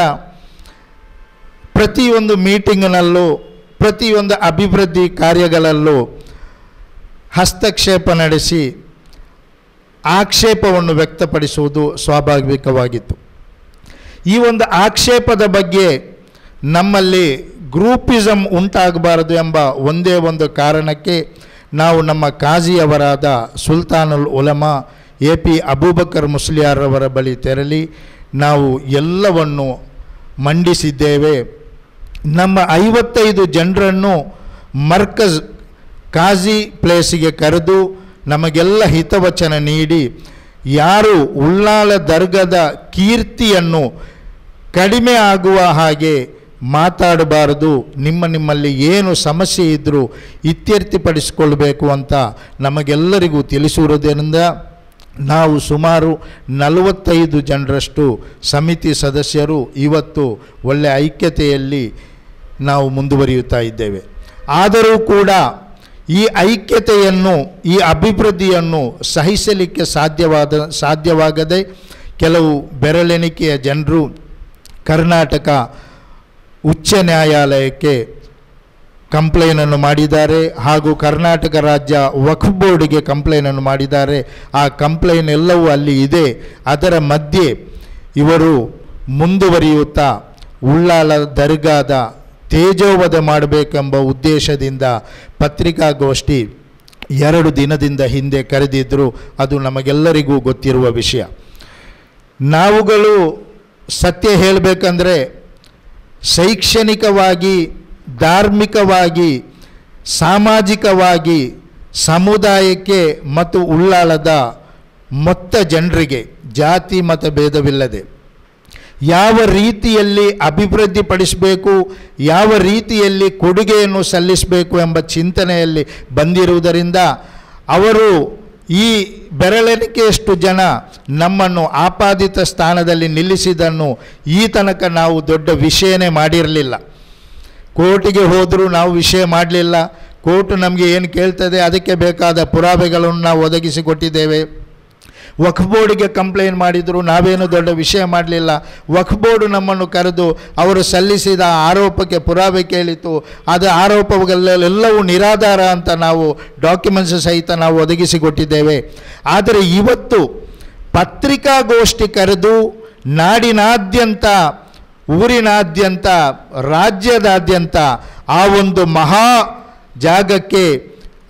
ಪ್ರತಿಯೊಂದು ಮೀಟಿಂಗ್ನಲ್ಲೂ ಪ್ರತಿಯೊಂದು ಅಭಿವೃದ್ಧಿ ಕಾರ್ಯಗಳಲ್ಲೂ ಹಸ್ತಕ್ಷೇಪ ನಡೆಸಿ ಆಕ್ಷೇಪವನ್ನು ವ್ಯಕ್ತಪಡಿಸುವುದು ಸ್ವಾಭಾವಿಕವಾಗಿತ್ತು. ಈ ಆಕ್ಷೇಪದ ಬಗ್ಗೆ ನಮ್ಮಲ್ಲಿ ಗ್ರೂಪಿಸಮ್ ಉಂಟಾಗಬಾರದು ಎಂಬ ಒಂದೇ ಕಾರಣಕ್ಕೆ ನಾವು ನಮ್ಮ ಕಾಜಿಯವರಾದ ಸುಲ್ತಾನುಲ್ ಉಲಮಾ AP ಅಬೂಬಕರ್ ಮುಸ್ಲಿಯಾರವರ ಬಳಿ ತೆರಳಿ ನಾವು ಎಲ್ಲವನ್ನು ಮಂಡಿಸಿದ್ದೇವೆ. ನಮ್ಮ 55 ಜನರನ್ನು ಮರ್ಕಜ್ ಕಾಜಿ ಪ್ಲೇಸಿಗೆ ಕರೆದು ನಮಗೆಲ್ಲ ಹಿತವಚನ ನೀಡಿ, ಯಾರು ಉಳ್ಳಾಳ ದರ್ಗದ ಕೀರ್ತಿಯನ್ನು ಕಡಿಮೆ ಆಗುವ ಹಾಗೆ ಮಾತಾಡಬಾರದು, ನಿಮ್ಮಲ್ಲಿ ಏನು ಸಮಸ್ಯೆ ಇದ್ದರೂ ಇತ್ಯರ್ಥಪಡಿಸಿಕೊಳ್ಳಬೇಕು ಅಂತ ನಮಗೆಲ್ಲರಿಗೂ ತಿಳಿಸಿರುವುದರಿಂದ ನಾವು ಸುಮಾರು 45 ಜನರಷ್ಟು ಸಮಿತಿ ಸದಸ್ಯರು ಇವತ್ತು ಒಳ್ಳೆಯ ಐಕ್ಯತೆಯಲ್ಲಿ ನಾವು ಮುಂದುವರಿಯುತ್ತಾ ಇದ್ದೇವೆ. ಆದರೂ ಕೂಡ ಈ ಐಕ್ಯತೆಯನ್ನು, ಈ ಅಭಿವೃದ್ಧಿಯನ್ನು ಸಹಿಸಲಿಕ್ಕೆ ಸಾಧ್ಯವಾಗದೆ ಕೆಲವು ಬೆರಳೆಣಿಕೆಯ ಜನರು ಕರ್ನಾಟಕ ಉಚ್ಚ ನ್ಯಾಯಾಲಯಕ್ಕೆ ಕಂಪ್ಲೇನನ್ನು ಮಾಡಿದ್ದಾರೆ, ಹಾಗೂ ಕರ್ನಾಟಕ ರಾಜ್ಯ ವಕ್ಫ್ ಬೋರ್ಡಿಗೆ ಕಂಪ್ಲೇನನ್ನು ಮಾಡಿದ್ದಾರೆ. ಆ ಕಂಪ್ಲೇನ್ ಎಲ್ಲವೂ ಅಲ್ಲಿ ಇದೆ. ಅದರ ಮಧ್ಯೆ ಇವರು ಮುಂದುವರಿಯುತ್ತಾ ಉಳ್ಳಾಲ ದರ್ಗಾದ ತೇಜೋವಧೆ ಮಾಡಬೇಕೆಂಬ ಉದ್ದೇಶದಿಂದ ಪತ್ರಿಕಾಗೋಷ್ಠಿ 2 ದಿನದಿಂದ ಹಿಂದೆ ಕರೆದಿದ್ದರು. ಅದು ನಮಗೆಲ್ಲರಿಗೂ ಗೊತ್ತಿರುವ ವಿಷಯ. ನಾವುಗಳು ಸತ್ಯ ಹೇಳಬೇಕಂದ್ರೆ ಶೈಕ್ಷಣಿಕವಾಗಿ, ಧಾರ್ಮಿಕವಾಗಿ, ಸಾಮಾಜಿಕವಾಗಿ ಸಮುದಾಯಕ್ಕೆ ಮತ್ತು ಉಳ್ಳಾಲದ ಮೊತ್ತ ಜನರಿಗೆ ಜಾತಿ ಮತ ಭೇದವಿಲ್ಲದೆ ಯಾವ ರೀತಿಯಲ್ಲಿ ಅಭಿವೃದ್ಧಿಪಡಿಸಬೇಕು, ಯಾವ ರೀತಿಯಲ್ಲಿ ಕೊಡುಗೆಯನ್ನು ಸಲ್ಲಿಸಬೇಕು ಎಂಬ ಚಿಂತನೆಯಲ್ಲಿ ಬಂದಿರುವುದರಿಂದ ಅವರು ಈ ಬೆರಳೆಣಿಕೆಯಷ್ಟು ಜನ ನಮ್ಮನ್ನು ಆಪಾದಿತ ಸ್ಥಾನದಲ್ಲಿ ನಿಲ್ಲಿಸಿದ್ದನ್ನು ಈ ತನಕ ನಾವು ದೊಡ್ಡ ವಿಷಯನೇ ಮಾಡಿರಲಿಲ್ಲ. ಕೋರ್ಟಿಗೆ ಹೋದರೂ ನಾವು ವಿಷಯ ಮಾಡಲಿಲ್ಲ. ಕೋರ್ಟ್ ನಮಗೆ ಏನು ಕೇಳ್ತದೆ ಅದಕ್ಕೆ ಬೇಕಾದ ಪುರಾವೆಗಳನ್ನು ನಾವು ಒದಗಿಸಿಕೊಟ್ಟಿದ್ದೇವೆ. ವಕ್ಫ್ ಬೋರ್ಡಿಗೆ ಕಂಪ್ಲೇಂಟ್ ಮಾಡಿದರು, ನಾವೇನು ದೊಡ್ಡ ವಿಷಯ ಮಾಡಲಿಲ್ಲ. ವಕ್ಫ್ ಬೋರ್ಡು ನಮ್ಮನ್ನು ಕರೆದು ಅವರು ಸಲ್ಲಿಸಿದ ಆರೋಪಕ್ಕೆ ಪುರಾವೆ ಕೇಳಿತು. ಅದು ಆರೋಪಗಳೆಲ್ಲವೂ ನಿರಾಧಾರ ಅಂತ ನಾವು ಡಾಕ್ಯುಮೆಂಟ್ಸ್ ಸಹಿತ ನಾವು ಒದಗಿಸಿಕೊಟ್ಟಿದ್ದೇವೆ. ಆದರೆ ಇವತ್ತು ಪತ್ರಿಕಾಗೋಷ್ಠಿ ಕರೆದು ನಾಡಿನಾದ್ಯಂತ, ಊರಿನಾದ್ಯಂತ, ರಾಜ್ಯದಾದ್ಯಂತ ಆ ಒಂದು ಮಹಾ ಜಾಗಕ್ಕೆ,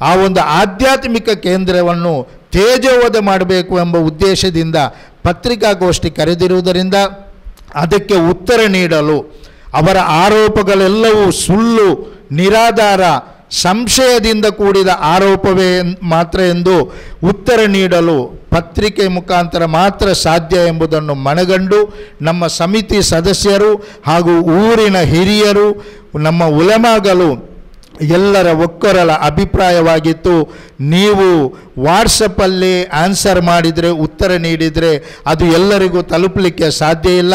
ಆ ಒಂದು ಆಧ್ಯಾತ್ಮಿಕ ಕೇಂದ್ರವನ್ನು ತೇಜೋವಧೆ ಮಾಡಬೇಕು ಎಂಬ ಉದ್ದೇಶದಿಂದ ಪತ್ರಿಕಾಗೋಷ್ಠಿ ಕರೆದಿರುವುದರಿಂದ ಅದಕ್ಕೆ ಉತ್ತರ ನೀಡಲು, ಅವರ ಆರೋಪಗಳೆಲ್ಲವೂ ಸುಳ್ಳು, ನಿರಾಧಾರ, ಸಂಶಯದಿಂದ ಕೂಡಿದ ಆರೋಪವೇ ಮಾತ್ರ ಎಂದು ಉತ್ತರ ನೀಡಲು ಪತ್ರಿಕೆ ಮುಖಾಂತರ ಮಾತ್ರ ಸಾಧ್ಯ ಎಂಬುದನ್ನು ಮನಗಂಡು ನಮ್ಮ ಸಮಿತಿ ಸದಸ್ಯರು ಹಾಗೂ ಊರಿನ ಹಿರಿಯರು, ನಮ್ಮ ಉಲಮಾಗಳು ಎಲ್ಲರ ಒಕ್ಕೊರಲ ಅಭಿಪ್ರಾಯವಾಗಿತ್ತು. ನೀವು ವಾಟ್ಸಪ್ಪಲ್ಲಿ ಆನ್ಸರ್ ಮಾಡಿದರೆ, ಉತ್ತರ ನೀಡಿದರೆ ಅದು ಎಲ್ಲರಿಗೂ ತಲುಪಲಿಕ್ಕೆ ಸಾಧ್ಯ ಇಲ್ಲ.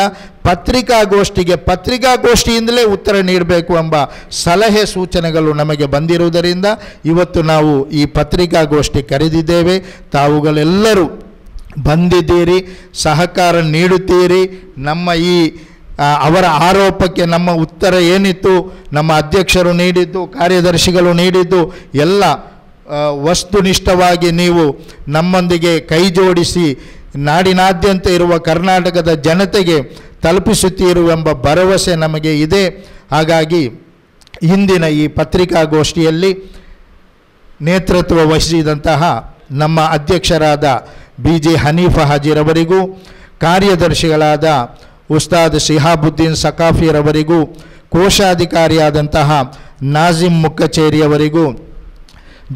ಪತ್ರಿಕಾಗೋಷ್ಠಿಯಿಂದಲೇ ಉತ್ತರ ನೀಡಬೇಕು ಎಂಬ ಸಲಹೆ ಸೂಚನೆಗಳು ನಮಗೆ ಬಂದಿರುವುದರಿಂದ ಇವತ್ತು ನಾವು ಈ ಪತ್ರಿಕಾಗೋಷ್ಠಿ ಕರೆದಿದ್ದೇವೆ. ತಾವುಗಳೆಲ್ಲರೂ ಬಂದಿದ್ದೀರಿ, ಸಹಕಾರ ನೀಡುತ್ತೀರಿ. ನಮ್ಮ ಈ ಅವರ ಆರೋಪಕ್ಕೆ ನಮ್ಮ ಉತ್ತರ ಏನಿತ್ತು, ನಮ್ಮ ಅಧ್ಯಕ್ಷರು ನೀಡಿದ್ದು, ಕಾರ್ಯದರ್ಶಿಗಳು ನೀಡಿದ್ದು ಎಲ್ಲ ವಸ್ತುನಿಷ್ಠವಾಗಿ ನೀವು ನಮ್ಮೊಂದಿಗೆ ಕೈ ಜೋಡಿಸಿ ನಾಡಿನಾದ್ಯಂತ ಇರುವ ಕರ್ನಾಟಕದ ಜನತೆಗೆ ತಲುಪಿಸುತ್ತೀರುವೆಂಬ ಭರವಸೆ ನಮಗೆ ಇದೆ. ಹಾಗಾಗಿ ಇಂದಿನ ಈ ಪತ್ರಿಕಾಗೋಷ್ಠಿಯಲ್ಲಿ ನೇತೃತ್ವ ವಹಿಸಿದಂತಹ ನಮ್ಮ ಅಧ್ಯಕ್ಷರಾದ BJ ಹನೀಫಾ ಹಾಜಿರವರಿಗೂ, ಕಾರ್ಯದರ್ಶಿಗಳಾದ ಉಸ್ತಾದ್ ಶಿಹಾಬುದ್ದೀನ್ ಸಕಾಫಿರವರಿಗೂ, ಕೋಶಾಧಿಕಾರಿಯಾದಂತಹ ನಾಜಿಮ್ ಮುಕ್ಕಚೇರಿಯವರಿಗೂ,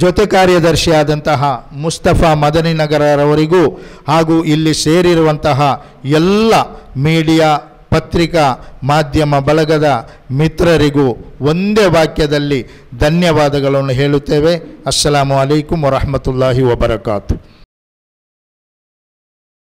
ಜೊತೆ ಕಾರ್ಯದರ್ಶಿಯಾದಂತಹ ಮುಸ್ತಫಾ ಮದನಿನಗರರವರಿಗೂ ಹಾಗೂ ಇಲ್ಲಿ ಸೇರಿರುವಂತಹ ಎಲ್ಲ ಮೀಡಿಯಾ, ಪತ್ರಿಕಾ ಮಾಧ್ಯಮ ಬಳಗದ ಮಿತ್ರರಿಗೂ ಒಂದೇ ವಾಕ್ಯದಲ್ಲಿ ಧನ್ಯವಾದಗಳನ್ನು ಹೇಳುತ್ತೇವೆ. ಅಸ್ಸಲಾಮು ಅಲೈಕುಂ ವರಹಮತುಲ್ಲಾಹಿ ವಬರಕಾತು.